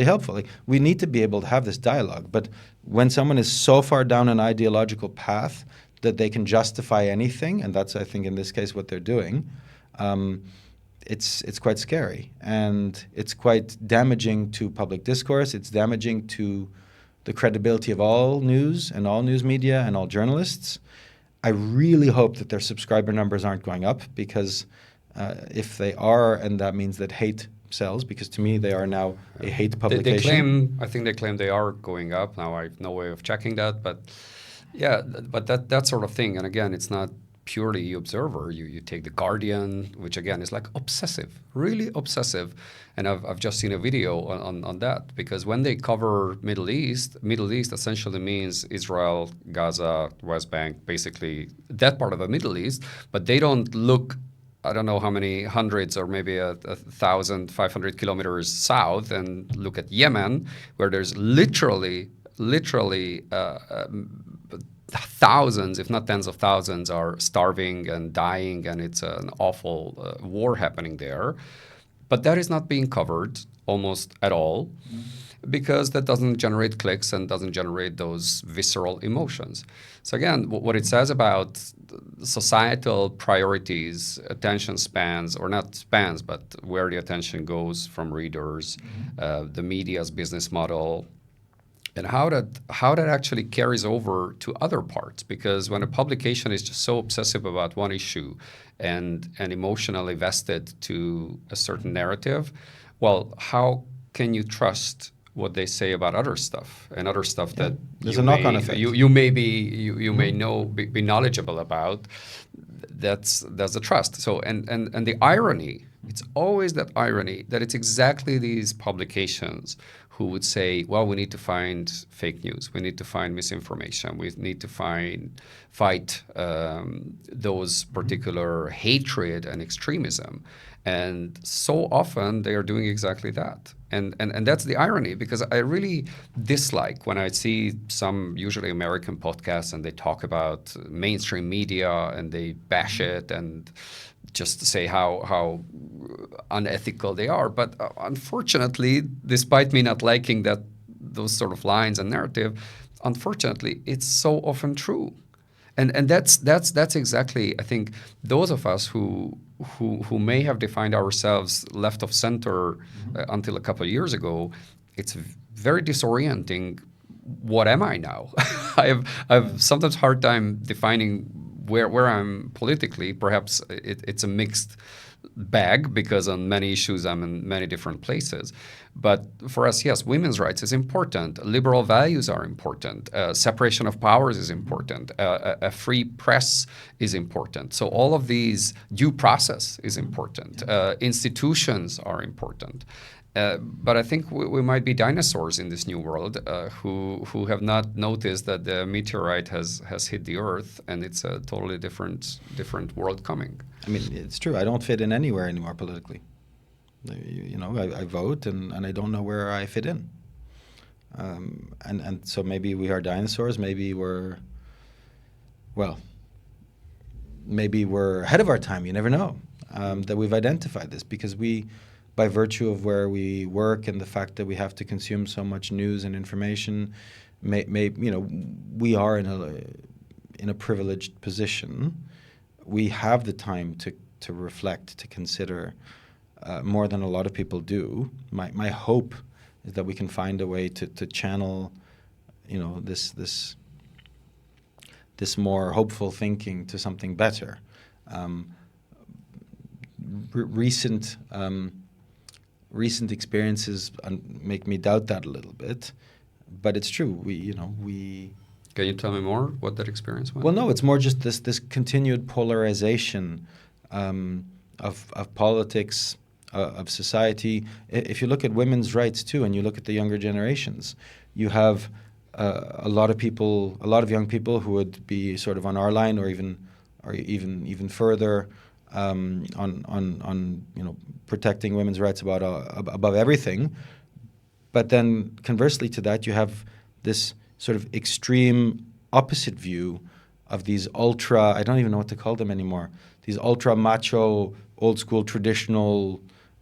helpful. Like, we need to be able to have this dialogue. But when someone is so far down an ideological path that they can justify anything, and that's, I think, in this case what they're doing, it's quite scary. And it's quite damaging to public discourse. It's damaging to the credibility of all news and all news media and all journalists. I really hope that their subscriber numbers aren't going up, because if they are, and that means that hate sells, because to me they are now a hate publication. I think they claim they are going up. Now I have no way of checking that, but yeah, but that sort of thing. And again, it's not purely Observer. You take The Guardian, which again is like obsessive, really obsessive. And I've just seen a video on that, because when they cover Middle East essentially means Israel, Gaza, West Bank, basically that part of the Middle East, but they don't look, I don't know how many hundreds or maybe 1,500 kilometers south, and look at Yemen, where there's literally thousands, if not tens of thousands, are starving and dying, and it's an awful war happening there. But that is not being covered almost at all, because that doesn't generate clicks and doesn't generate those visceral emotions. So again, what it says about societal priorities, attention spans, or not spans, but where the attention goes from readers, the media's business model, and how that actually carries over to other parts. Because when a publication is just so obsessive about one issue and emotionally vested to a certain narrative, well, how can you trust what they say about other stuff and other stuff that there's a knock-on effect. You may be knowledgeable about? That's the trust. So and the irony, it's always that irony that it's exactly these publications who would say, well, we need to find fake news, we need to find misinformation, we need to fight those particular hatred and extremism. And so often they are doing exactly that. And that's the irony, because I really dislike when I see some usually American podcasts and they talk about mainstream media and they bash it and just say how unethical they are. But unfortunately, despite me not liking those sort of lines and narrative, unfortunately, it's so often true. And that's exactly, I think, those of us who may have defined ourselves left of center until a couple of years ago, it's very disorienting. What am I now? I've sometimes hard time defining where I'm politically. Perhaps it's a mixed bag, because on many issues I'm in many different places. But for us, yes, women's rights is important. Liberal values are important. Separation of powers is important. A free press is important. So all of these, due process is important. Institutions are important. But I think we might be dinosaurs in this new world who have not noticed that the meteorite has hit the Earth, and it's a totally different world coming. I mean, it's true. I don't fit in anywhere anymore politically. I vote, and I don't know where I fit in. And so maybe we are dinosaurs. Maybe we're, well, maybe we're ahead of our time. You never know that we've identified this, because we, by virtue of where we work and the fact that we have to consume so much news and information, we are in a privileged position. We have the time to reflect, to consider more than a lot of people do. My hope is that we can find a way to channel, this more hopeful thinking to something better. Recent experiences make me doubt that a little bit, but it's true. We. Can you tell me more what that experience was? Well, no, it's more just this continued polarization of politics, of society. If you look at women's rights too, and you look at the younger generations, you have a lot of young people who would be sort of on our line, or even further on protecting women's rights above everything. But then conversely to that, you have this sort of extreme opposite view of these I don't even know what to call them anymore, these ultra macho, old school, traditional,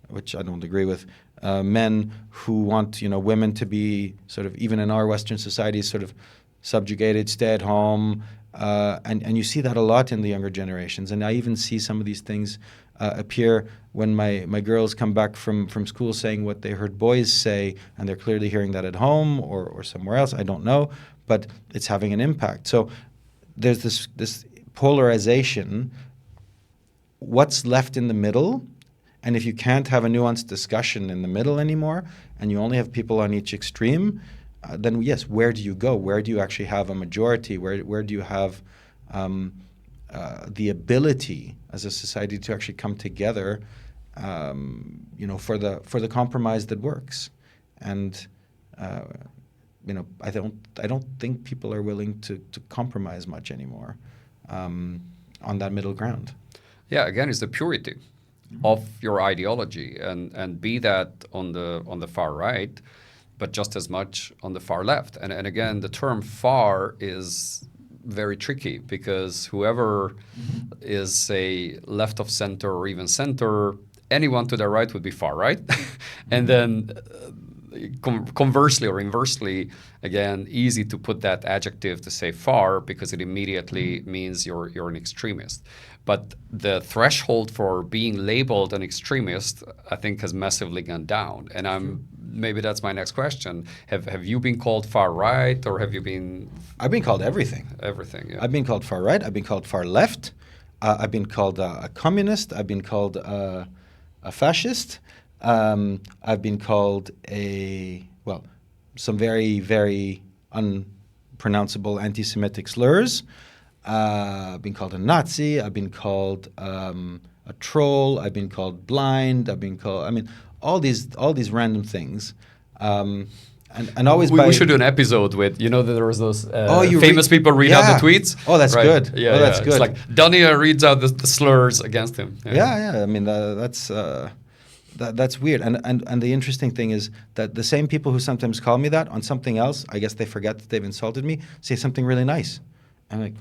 which I don't agree with, men who want women to be sort of, even in our Western societies, sort of subjugated, stay at home, and you see that a lot in the younger generations. And I even see some of these things appear when my girls come back from school saying what they heard boys say, and they're clearly hearing that at home or somewhere else. I don't know, but it's having an impact. So there's this polarization. What's left in the middle? And if you can't have a nuanced discussion in the middle anymore, and you only have people on each extreme, then yes, where do you go? Where do you actually have a majority? Where do you have the ability as a society to actually come together, for the compromise that works? And I don't think people are willing to compromise much anymore on that middle ground. Yeah, again, it's the purity of your ideology, and be that on the far right, but just as much on the far left. And again, the term far is very tricky, because whoever is, say, left of center or even center, anyone to the right would be far right. And then conversely or inversely, again, easy to put that adjective to say far, because it immediately means you're an extremist. But the threshold for being labeled an extremist, I think, has massively gone down. And maybe that's my next question. Have you been called far right, or have you been? I've been called everything. Everything, yeah. I've been called far right. I've been called far left. I've been called a communist. I've been called a fascist. I've been called some very, very unpronounceable anti-Semitic slurs. I've been called a Nazi. I've been called a troll. I've been called blind. I've been called, all these random things. And always we should do an episode with, that there was those famous people read out the tweets. Oh, that's good. Yeah, that's good. It's like Daniel reads out the slurs against him. Yeah. That's weird. And the interesting thing is that the same people who sometimes call me that on something else, I guess they forget that they've insulted me, say something really nice. I'm like,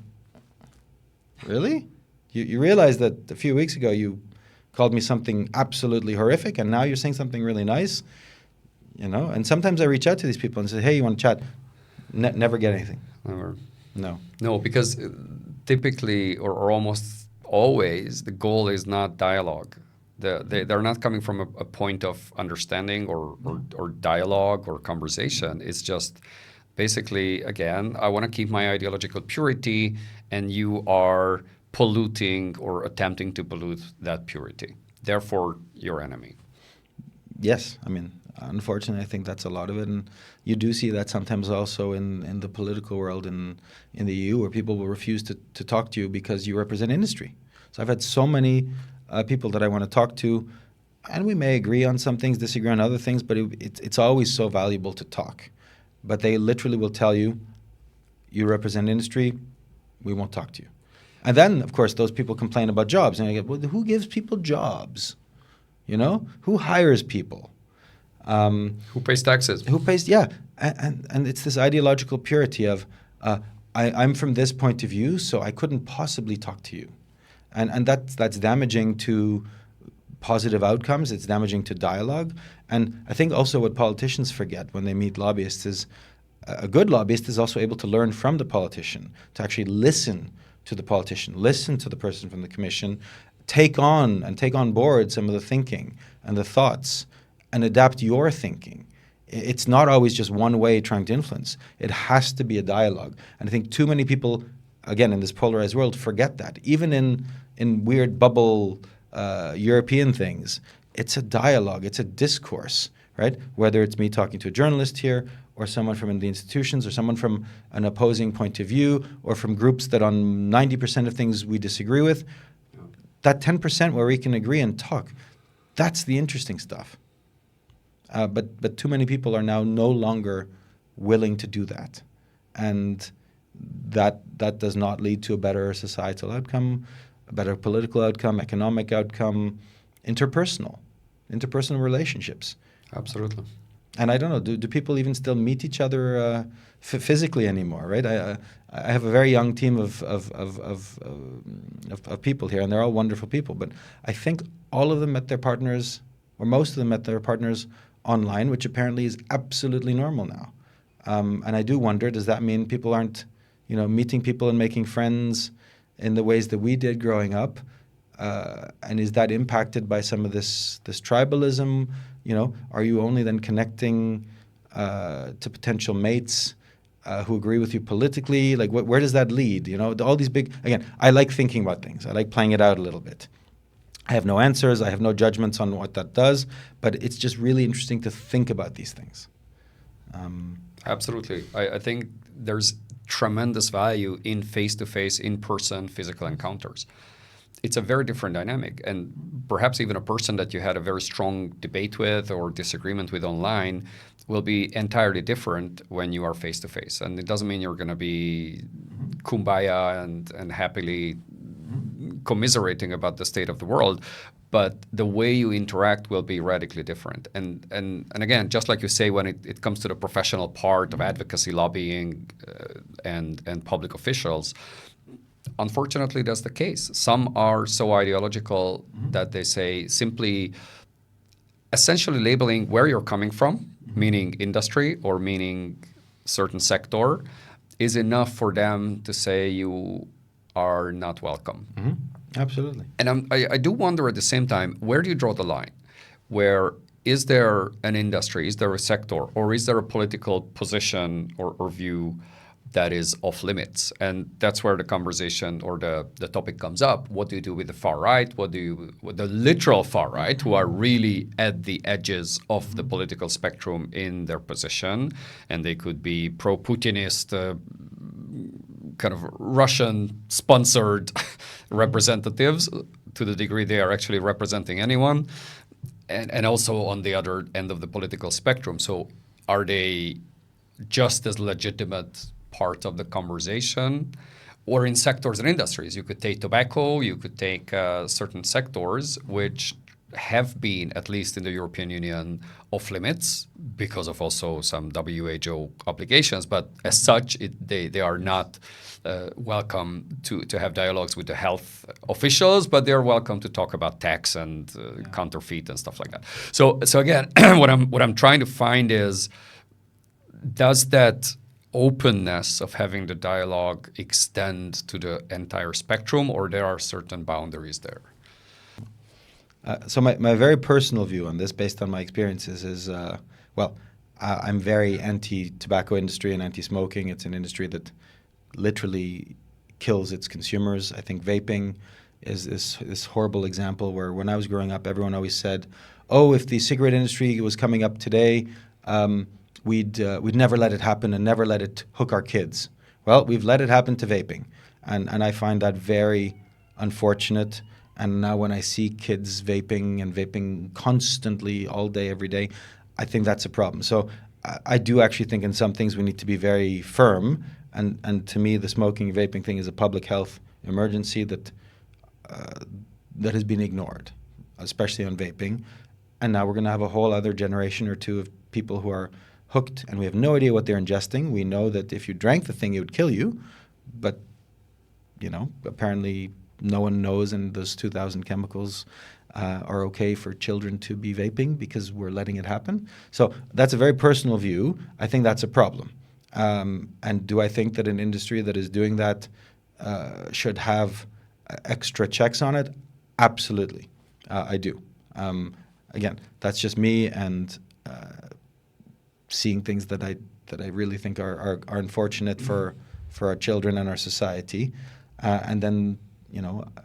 really? You realize that a few weeks ago you called me something absolutely horrific, and now you're saying something really nice? And sometimes I reach out to these people and say, hey, you want to chat? Never get anything. Never. No, because typically or almost always the goal is not dialogue. They're not coming from a point of understanding or dialogue or conversation. It's just basically, again, I want to keep my ideological purity, and you are polluting or attempting to pollute that purity. Therefore, your enemy. Yes, unfortunately, I think that's a lot of it, and you do see that sometimes also in the political world in the EU, where people will refuse to talk to you because you represent industry. So I've had so many people that I want to talk to, and we may agree on some things, disagree on other things, but it's always so valuable to talk. But they literally will tell you, you represent industry, we won't talk to you. And then, of course, those people complain about jobs, and I go, well, who gives people jobs? Who hires people? Who pays taxes? Yeah. And it's this ideological purity of, I'm from this point of view, so I couldn't possibly talk to you. And that's damaging to positive outcomes. It's damaging to dialogue. And I think also what politicians forget when they meet lobbyists is a good lobbyist is also able to learn from the politician, to actually listen to the politician, listen to the person from the commission, take on board some of the thinking and the thoughts and adapt your thinking. It's not always just one way trying to influence. It has to be a dialogue. And I think too many people, again, in this polarized world, forget that. Even in weird bubble European things, it's a dialogue, it's a discourse, right? Whether it's me talking to a journalist here, or someone from the institutions, or someone from an opposing point of view, or from groups that on 90% of things we disagree with, that 10% where we can agree and talk, that's the interesting stuff. But too many people are now no longer willing to do that. And that does not lead to a better societal outcome, a better political outcome, economic outcome, interpersonal relationships. Absolutely. And I don't know, do people even still meet each other physically anymore, right? I have a very young team of people here, and they're all wonderful people. But I think all of them met their partners, or most of them met their partners online, which apparently is absolutely normal now. And I do wonder, does that mean people aren't, meeting people and making friends in the ways that we did growing up? And is that impacted by some of this tribalism? Are you only then connecting to potential mates who agree with you politically? Like, where does that lead? All these big, again, I like thinking about things. I like playing it out a little bit. I have no answers. I have no judgments on what that does, but it's just really interesting to think about these things. Absolutely. I think there's tremendous value in face-to-face, in-person physical encounters. It's a very different dynamic, and perhaps even a person that you had a very strong debate with or disagreement with online will be entirely different when you are face-to-face. And it doesn't mean you're going to be kumbaya and happily commiserating about the state of the world, but the way you interact will be radically different. And again, just like you say, when it comes to the professional part of advocacy, lobbying, and public officials, unfortunately, that's the case. Some are so ideological that they say simply, essentially labeling where you're coming from, meaning industry or meaning certain sector, is enough for them to say you are not welcome. Mm-hmm. Absolutely. And I do wonder at the same time, where do you draw the line? Where is there an industry, is there a sector, or is there a political position or view that is off limits? And that's where the conversation or the topic comes up. What do you do with the far right? With the literal far right, who are really at the edges of the political spectrum in their position, and they could be pro-Putinist, kind of Russian-sponsored representatives to the degree they are actually representing anyone, and also on the other end of the political spectrum. So are they just as legitimate part of the conversation? Or in sectors and industries, you could take tobacco, you could take certain sectors which have been, at least in the European Union, off limits because of also some WHO obligations, but as such, they are not welcome to have dialogues with the health officials, but they're welcome to talk about tax and counterfeit and stuff like that. So again, what I'm trying to find is, does that openness of having the dialogue extend to the entire spectrum, or there are certain boundaries there? So my very personal view on this, based on my experiences, is, I'm very anti-tobacco industry and anti-smoking. It's an industry that literally kills its consumers. I think vaping is this horrible example where when I was growing up, everyone always said, oh, if the cigarette industry was coming up today, we'd never let it happen and never let it hook our kids. Well, we've let it happen to vaping. And I find that very unfortunate. And now when I see kids vaping constantly all day, every day, I think that's a problem. So I do actually think in some things we need to be very firm. And to me, the smoking vaping thing is a public health emergency that has been ignored, especially on vaping. And now we're going to have a whole other generation or two of people who are hooked, and we have no idea what they're ingesting. We know that if you drank the thing, it would kill you. But, apparently no one knows, and those 2,000 chemicals are okay for children to be vaping because we're letting it happen. So that's a very personal view. I think that's a problem. And do I think that an industry that is doing that should have extra checks on it? Absolutely, I do. Again, that's just me and seeing things that I really think are unfortunate for our children and our society. And then,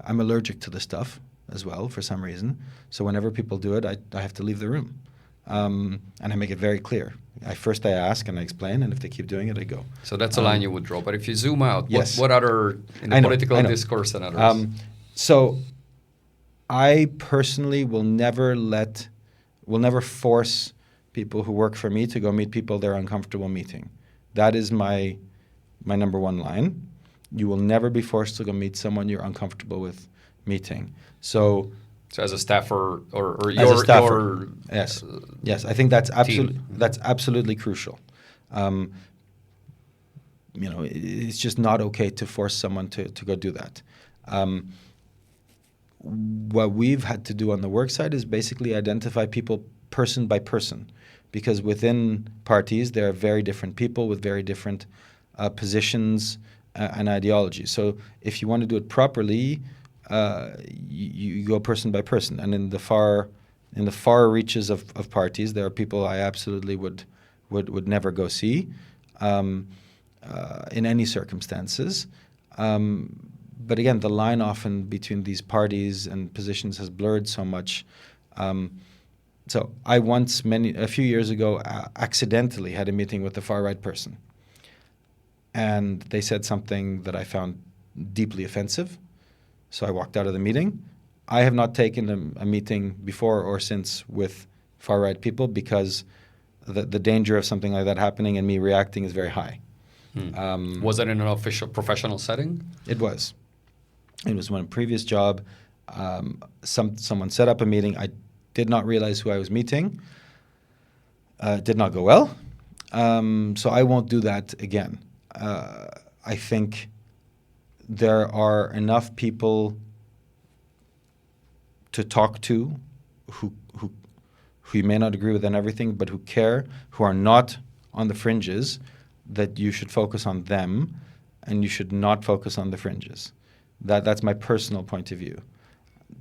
I'm allergic to the stuff as well for some reason. So whenever people do it, I have to leave the room. And I make it very clear. First I ask and I explain, and if they keep doing it, I go. So that's a line you would draw. But if you zoom out, yes. what other, in the political discourse and others? So I personally will never force people who work for me to go meet people they're uncomfortable meeting. That is my number one line. You will never be forced to go meet someone you're uncomfortable with meeting. So as a staffer or as a staffer, yes, I think that's absolutely crucial. It's just not okay to force someone to go do that. What we've had to do on the work side is basically identify people person by person, because within parties there are very different people with very different positions and ideologies. So if you want to do it properly, you go person by person. And in the far reaches of parties, there are people I absolutely would never go see in any circumstances. But again, the line often between these parties and positions has blurred so much. So I once, a few years ago, accidentally had a meeting with a far-right person. And they said something that I found deeply offensive. So I walked out of the meeting. I have not taken a meeting before or since with far-right people because the danger of something like that happening and me reacting is very high. Was it in an official professional setting? It was. It was one previous job. Someone set up a meeting. I did not realize who I was meeting. Did not go well. So I won't do that again. I think there are enough people to talk to who you may not agree with on everything, but who care, who are not on the fringes, that you should focus on them and you should not focus on the fringes. That's my personal point of view.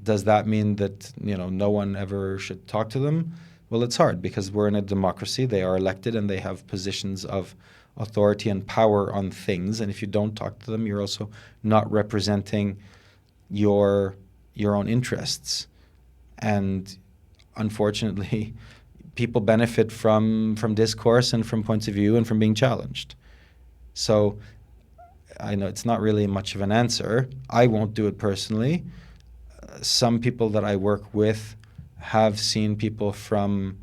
Does that mean that no one ever should talk to them? Well, it's hard because we're in a democracy. They are elected and they have positions of authority and power on things. And if you don't talk to them, you're also not representing your own interests. And unfortunately, people benefit from discourse and from points of view and from being challenged. So I know it's not really much of an answer. I won't do it personally. Some people that I work with have seen people from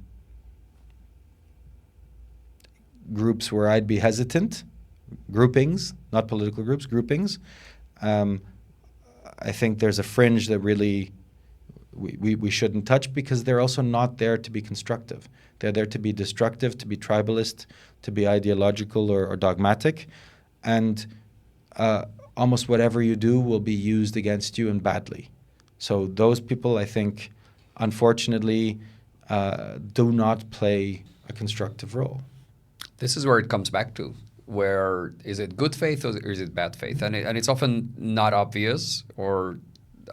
groups where I'd be hesitant, groupings, not political groups, groupings. I think there's a fringe that really we shouldn't touch because they're also not there to be constructive. They're there to be destructive, to be tribalist, to be ideological or dogmatic. And almost whatever you do will be used against you and badly. So those people, I think, unfortunately, do not play a constructive role. This is where it comes back to. Where is it good faith or is it bad faith? And it's often not obvious or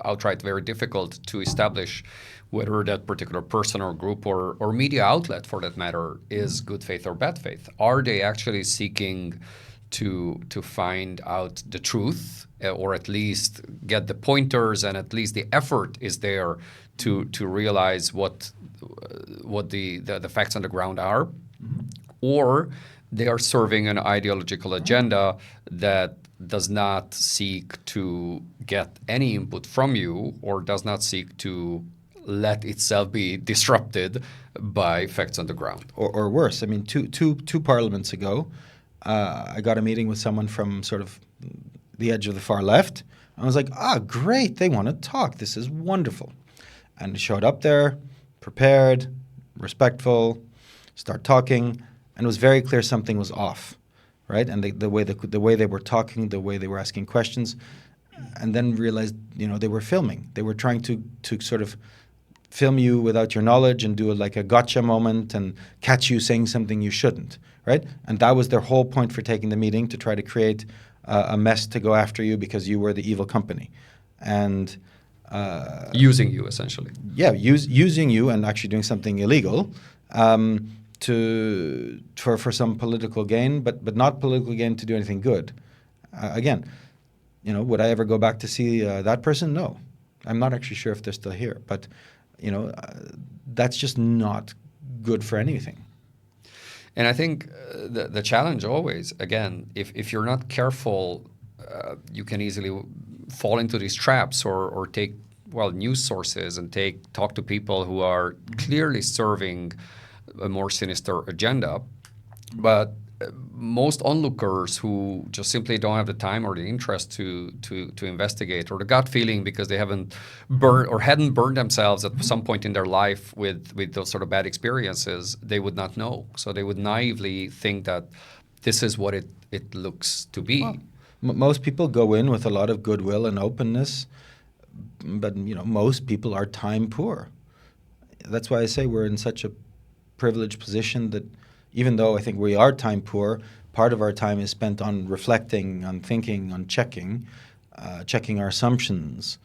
outright very difficult to establish whether that particular person or group or media outlet, for that matter, is good faith or bad faith. Are they actually seeking to find out the truth, or at least get the pointers, and at least the effort is there to realize what the facts on the ground are, or they are serving an ideological agenda that does not seek to get any input from you or does not seek to let itself be disrupted by facts on the ground. Or worse. I mean, two parliaments ago, I got a meeting with someone from sort of the edge of the far left. I was like, great, they want to talk. This is wonderful. And showed up there, prepared, respectful, start talking, and it was very clear something was off, right? And the way they were talking, the way they were asking questions, and then realized, they were filming. They were trying to sort of film you without your knowledge and do like a gotcha moment and catch you saying something you shouldn't, right? And that was their whole point for taking the meeting, to try to create a mess to go after you because you were the evil company. And using you, essentially. Yeah, using you and actually doing something illegal for some political gain, but not political gain to do anything good. Again, would I ever go back to see that person? No. I'm not actually sure if they're still here, but that's just not good for anything. And I think the challenge always, again, if you're not careful, you can easily fall into these traps or take, news sources and talk to people who are clearly serving a more sinister agenda. But most onlookers who just simply don't have the time or the interest to investigate, or the gut feeling because they hadn't burned themselves at some point in their life with those sort of bad experiences, they would not know. So they would naively think that this is what it looks to be. Well, most people go in with a lot of goodwill and openness, but most people are time poor. That's why I say we're in such a privileged position that even though I think we are time poor, part of our time is spent on reflecting, on thinking, on checking our assumptions,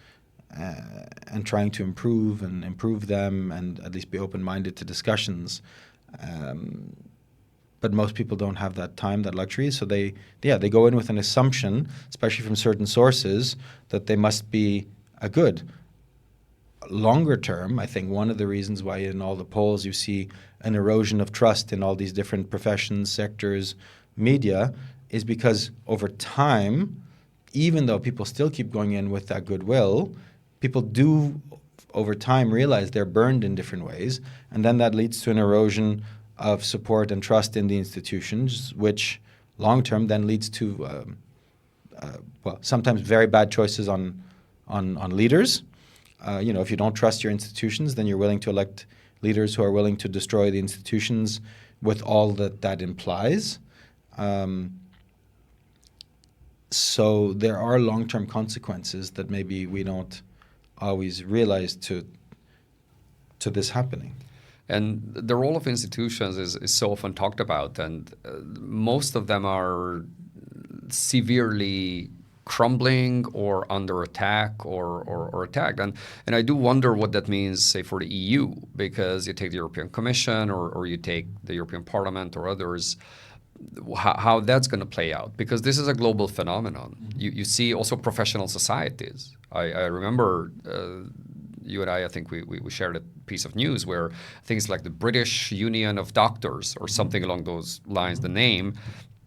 and trying to improve them, and at least be open-minded to discussions. But most people don't have that time, that luxury. So they go in with an assumption, especially from certain sources, that they must be a good. Longer term, I think one of the reasons why in all the polls you see an erosion of trust in all these different professions, sectors, media, is because over time, even though people still keep going in with that goodwill, people do over time realize they're burned in different ways, and then that leads to an erosion of support and trust in the institutions, which long term then leads to sometimes very bad choices on leaders. If you don't trust your institutions, then you're willing to elect leaders who are willing to destroy the institutions with all that implies. So there are long-term consequences that maybe we don't always realize to this happening. And the role of institutions is so often talked about, and most of them are severely crumbling or under attack or attacked. And I do wonder what that means, say, for the EU, because you take the European Commission or you take the European Parliament or others, how that's going to play out, because this is a global phenomenon. Mm-hmm. You see also professional societies. I remember you and I think we shared a piece of news where things like the British Union of Doctors or something along those lines, the name,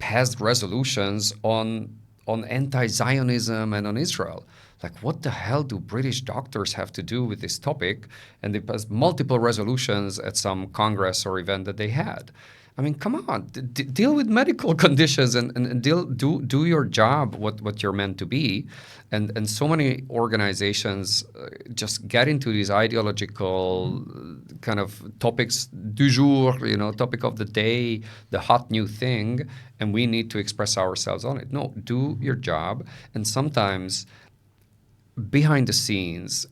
passed resolutions on anti-Zionism and on Israel. Like, what the hell do British doctors have to do with this topic? And they passed multiple resolutions at some congress or event that they had. I mean, come on, deal with medical conditions and do your job, what you're meant to be. And so many organizations just get into these ideological kind of topics du jour, topic of the day, the hot new thing, and we need to express ourselves on it. No, do your job. And sometimes behind the scenes,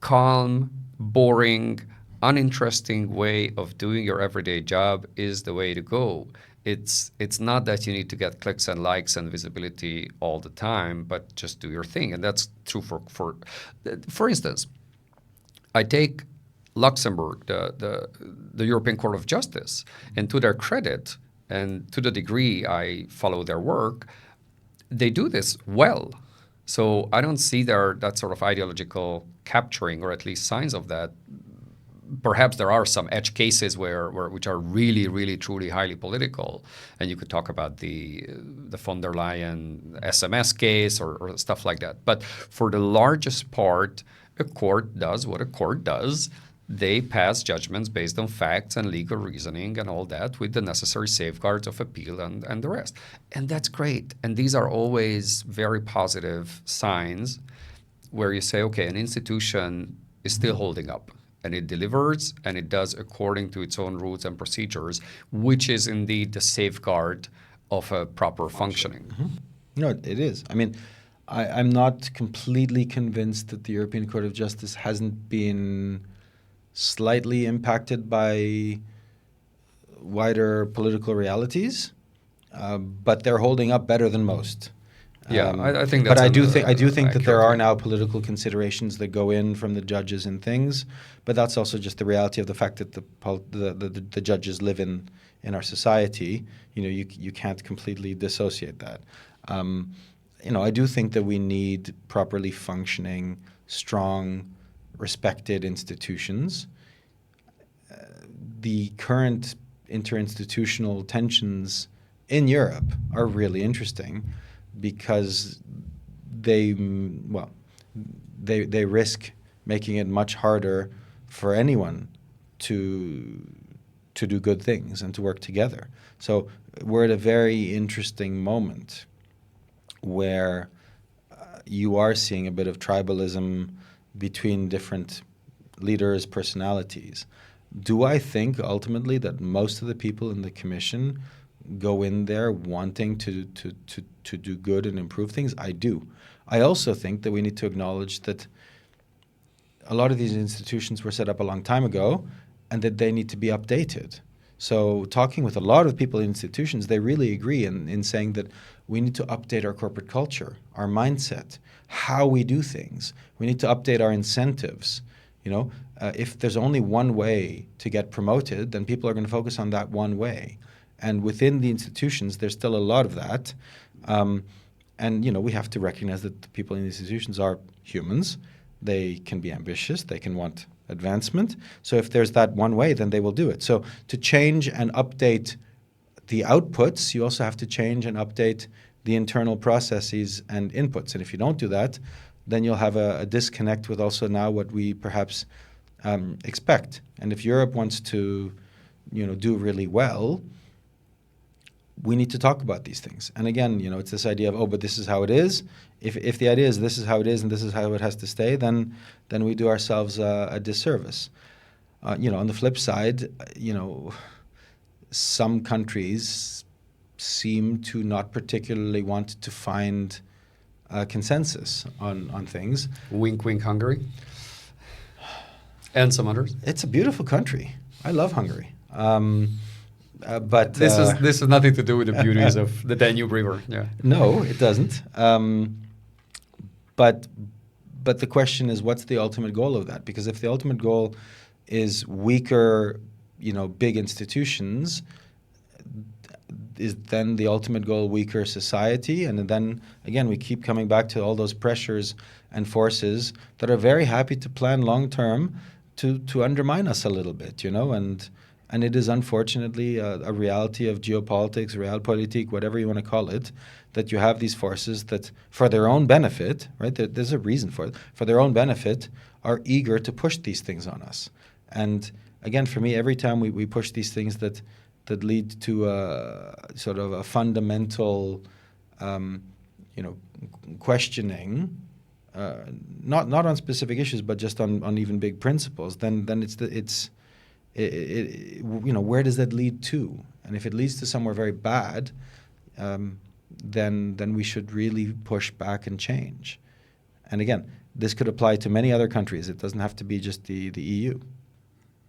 calm, boring, uninteresting way of doing your everyday job is the way to go. It's not that you need to get clicks and likes and visibility all the time, but just do your thing. And that's true for instance, I take Luxembourg, the European Court of Justice, and to their credit, and to the degree I follow their work, they do this well. So I don't see that sort of ideological capturing, or at least signs of that. Perhaps there are some edge cases which are really, really, truly highly political, and you could talk about the von der Leyen SMS case or stuff like that. But for the largest part, a court does what a court does. They pass judgments based on facts and legal reasoning and all that, with the necessary safeguards of appeal and the rest. And that's great. And these are always very positive signs where you say, okay, an institution is still holding up. And it delivers, and it does according to its own rules and procedures, which is indeed the safeguard of a proper functioning. Mm-hmm. No, it is. I mean, I'm not completely convinced that the European Court of Justice hasn't been slightly impacted by wider political realities, but they're holding up better than most. I think but that's I do think that there are accurate now political considerations that go in from the judges and things, but that's also just the reality of the fact that the judges live in our society. You can't completely dissociate that. I do think that we need properly functioning, strong, respected institutions. The current interinstitutional tensions in Europe are really interesting because they risk making it much harder for anyone to do good things and to work together. So we're at a very interesting moment where you are seeing a bit of tribalism between different leaders, personalities. Do I think ultimately that most of the people in the commission go in there wanting to do good and improve things? I do. I also think that we need to acknowledge that a lot of these institutions were set up a long time ago and that they need to be updated. So talking with a lot of people in institutions, they really agree in saying that we need to update our corporate culture, our mindset, how we do things. We need to update our incentives. If there's only one way to get promoted, then people are going to focus on that one way. And within the institutions, there's still a lot of that. We have to recognize that the people in the institutions are humans. They can be ambitious. They can want advancement. So if there's that one way, then they will do it. So to change and update the outputs, you also have to change and update the internal processes and inputs. And if you don't do that, then you'll have a disconnect with also now what we perhaps expect. And if Europe wants to, do really well, we need to talk about these things. And again, it's this idea of, but this is how it is. If the idea is this is how it is and this is how it has to stay, then we do ourselves a disservice. On the flip side, some countries seem to not particularly want to find consensus on things. Wink, wink, Hungary. And some others. It's a beautiful country. I love Hungary. But this is nothing to do with the beauties of the Danube River. Yeah. No, it doesn't. But the question is, what's the ultimate goal of that? Because if the ultimate goal is weaker, big institutions, is then the ultimate goal weaker society? And then again, we keep coming back to all those pressures and forces that are very happy to plan long term to undermine us a little bit, And it is unfortunately a reality of geopolitics, realpolitik, whatever you want to call it, that you have these forces that, for their own benefit, right? There's a reason for it. For their own benefit, are eager to push these things on us. And again, for me, every time we push these things that lead to sort of a fundamental, questioning, not on specific issues, but just on even big principles, then where does that lead to? And if it leads to somewhere very bad, then we should really push back and change. And again, this could apply to many other countries. It doesn't have to be just the EU.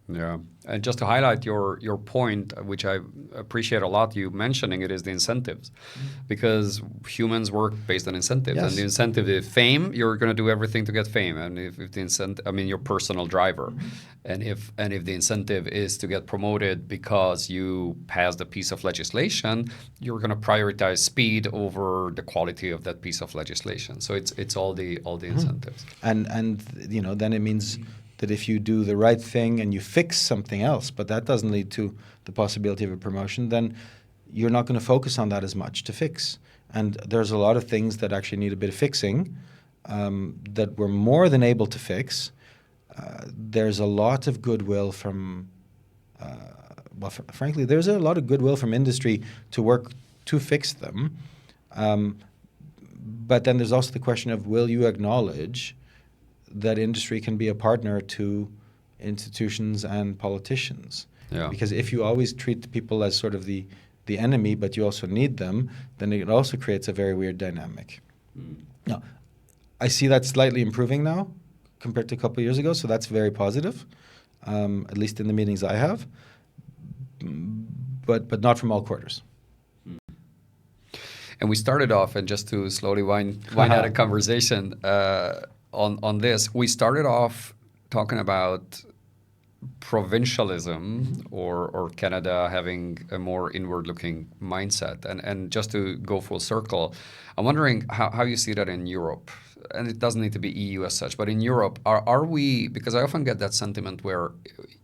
Yeah, and just to highlight your point, which I appreciate a lot, you mentioning it, is the incentives, because humans work based on incentives, Yes. and the incentive is fame. You're going to do everything to get fame, and if the incentive, your personal driver, and if the incentive is to get promoted because you passed a piece of legislation, you're going to prioritize speed over the quality of that piece of legislation. So it's all the incentives, and then it means that if you do the right thing and you fix something else, but that doesn't lead to the possibility of a promotion, then you're not going to focus on that as much to fix. And there's a lot of things that actually need a bit of fixing that we're more than able to fix. There's a lot of goodwill from, frankly, there's a lot of goodwill from industry to work to fix them. But then there's also the question of, will you acknowledge that industry can be a partner to institutions and politicians? Yeah. Because if you always treat people as sort of the enemy, but you also need them, then it also creates a very weird dynamic. No, I see that slightly improving now compared to a couple of years ago, so that's very positive, at least in the meetings I have, but not from all quarters. And we started off, and just to slowly wind out a conversation on this, we started off talking about provincialism or Canada having a more inward-looking mindset. And just to go full circle, I'm wondering how you see that in Europe. And it doesn't need to be EU as such, but in Europe, are we, because I often get that sentiment where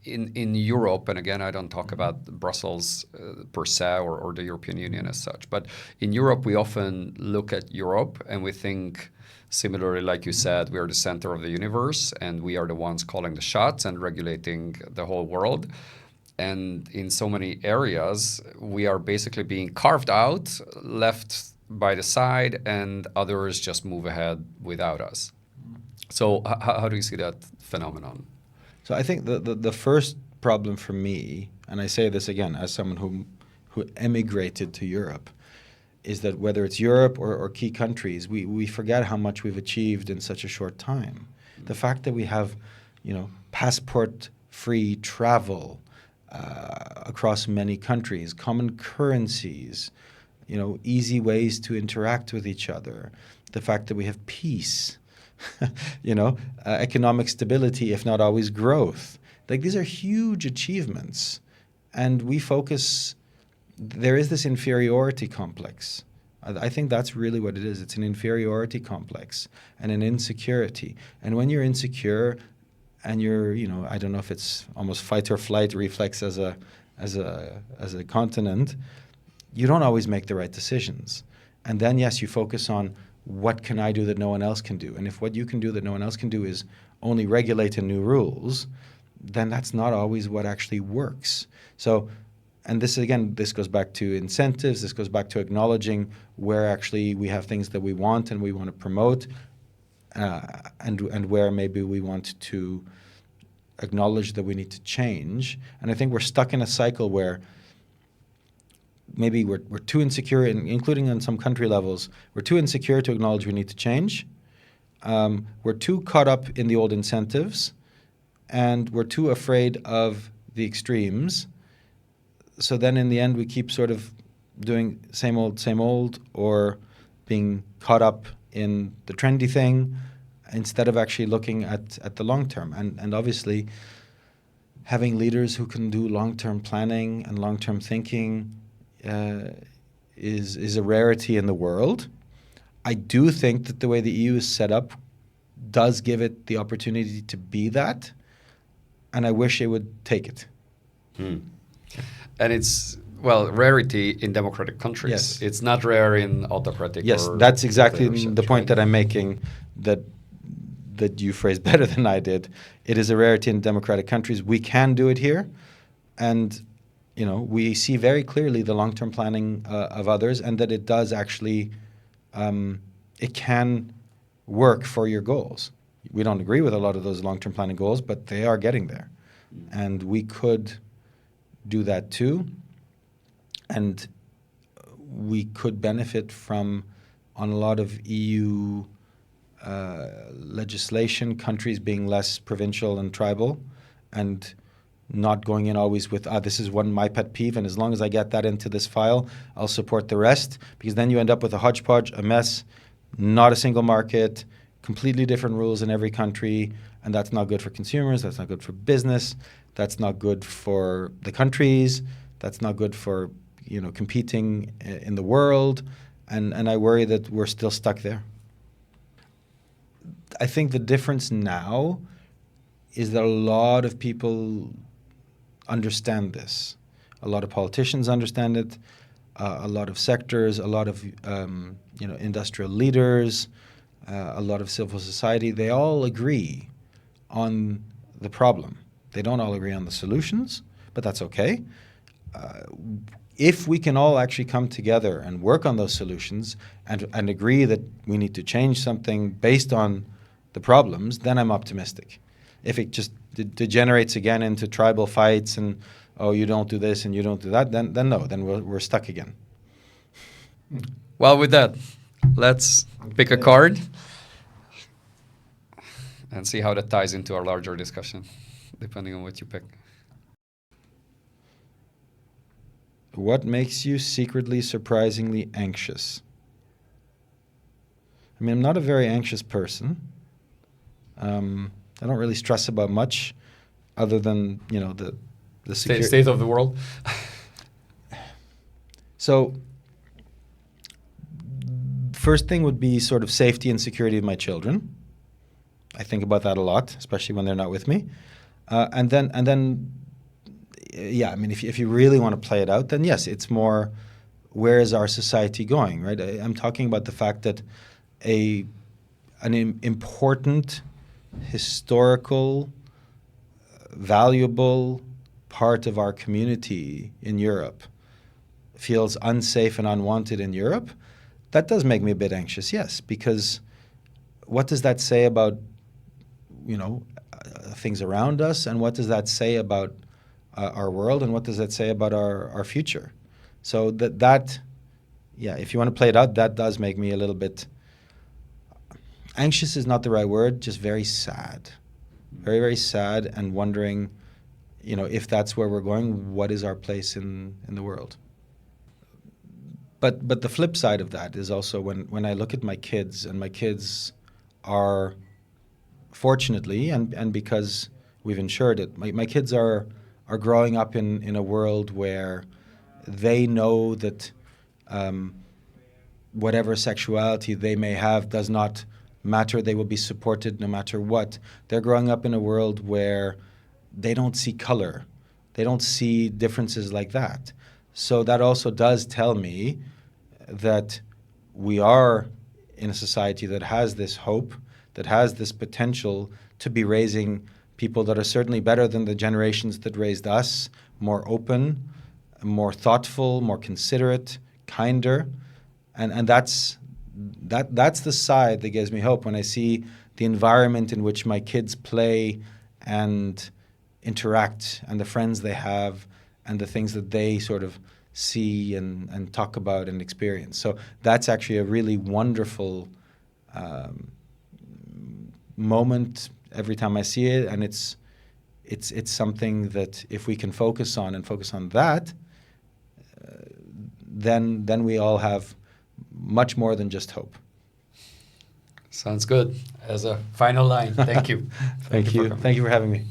in Europe, and again, I don't talk about Brussels per se or the European Union as such, but in Europe, we often look at Europe and we think, similarly, like you said, we are the center of the universe and we are the ones calling the shots and regulating the whole world. And in so many areas, we are basically being carved out, left by the side, and others just move ahead without us. So how do you see that phenomenon? So I think the first problem for me, and I say this again as someone who emigrated to Europe, is that whether it's Europe or key countries, we forget how much we've achieved in such a short time. The fact that we have, passport-free travel across many countries, common currencies, easy ways to interact with each other, the fact that we have peace, economic stability, if not always growth. Like, these are huge achievements. And we focus, there is this inferiority complex. I think that's really what it is. It's an inferiority complex and an insecurity. And when you're insecure and you're, I don't know if it's almost fight or flight reflex as a continent, you don't always make the right decisions. And then, yes, you focus on what can I do that no one else can do? And if what you can do that no one else can do is only regulate in new rules, then that's not always what actually works. So, and this goes back to incentives, this goes back to acknowledging where actually we have things that we want and we want to promote, and where maybe we want to acknowledge that we need to change. And I think we're stuck in a cycle where maybe we're too insecure, including on some country levels, we're too insecure to acknowledge we need to change. We're too caught up in the old incentives, and we're too afraid of the extremes. So then in the end, we keep sort of doing same old, or being caught up in the trendy thing instead of actually looking at the long term. And obviously, having leaders who can do long-term planning and long-term thinking is a rarity in the world. I do think that the way the EU is set up does give it the opportunity to be that, and I wish it would take it. And it's, rarity in democratic countries. Yes. It's not rare in autocratic. Yes, that's exactly the point that I'm making, that you phrased better than I did. It is a rarity in democratic countries. We can do it here, and we see very clearly the long-term planning of others, and that it does actually, it can work for your goals. We don't agree with a lot of those long-term planning goals, but they are getting there. And we could do that too. And we could benefit from, on a lot of EU legislation, countries being less provincial and tribal, and not going in always with, this is my pet peeve, and as long as I get that into this file, I'll support the rest, because then you end up with a hodgepodge, a mess, not a single market, completely different rules in every country, and that's not good for consumers, that's not good for business, that's not good for the countries, that's not good for, competing in the world, and I worry that we're still stuck there. I think the difference now is that a lot of people understand this. A lot of politicians understand it, a lot of sectors, a lot of industrial leaders, a lot of civil society. They all agree on the problem. They don't all agree on the solutions, but that's okay. If we can all actually come together and work on those solutions and agree that we need to change something based on the problems, then I'm optimistic. If it just degenerates again into tribal fights and, you don't do this and you don't do that, then no, then we're stuck again. Well, with that, Let's pick a card and see how that ties into our larger discussion, depending on what you pick. What makes you secretly surprisingly anxious? I mean, I'm not a very anxious person. I don't really stress about much other than, the State of the world. So, first thing would be sort of safety and security of my children. I think about that a lot, especially when they're not with me. And then, I mean, if you really want to play it out, then yes, it's more, where is our society going, right? I'm talking about the fact that an important, historical, valuable part of our community in Europe feels unsafe and unwanted in Europe. That does make me a bit anxious, yes, because what does that say about, things around us, and what does that say about our world, and what does that say about our future? So if you want to play it out, that does make me a little bit anxious is not the right word, just very sad. Very, very sad, and wondering, if that's where we're going, what is our place in the world? But the flip side of that is also when I look at my kids, and my kids are, fortunately, and because we've ensured it, my kids are growing up in a world where they know that whatever sexuality they may have does not matter. They will be supported no matter what. They're growing up in a world where they don't see color. They don't see differences like that. So that also does tell me that we are in a society that has this hope, that has this potential to be raising people that are certainly better than the generations that raised us, more open, more thoughtful, more considerate, kinder. And that's the side that gives me hope when I see the environment in which my kids play and interact, and the friends they have, and the things that they sort of see and talk about and experience. So that's actually a really wonderful moment every time I see it, and it's something that if we can focus on that, then we all have much more than just hope. Sounds good. As a final line, thank you. Thank you for having me.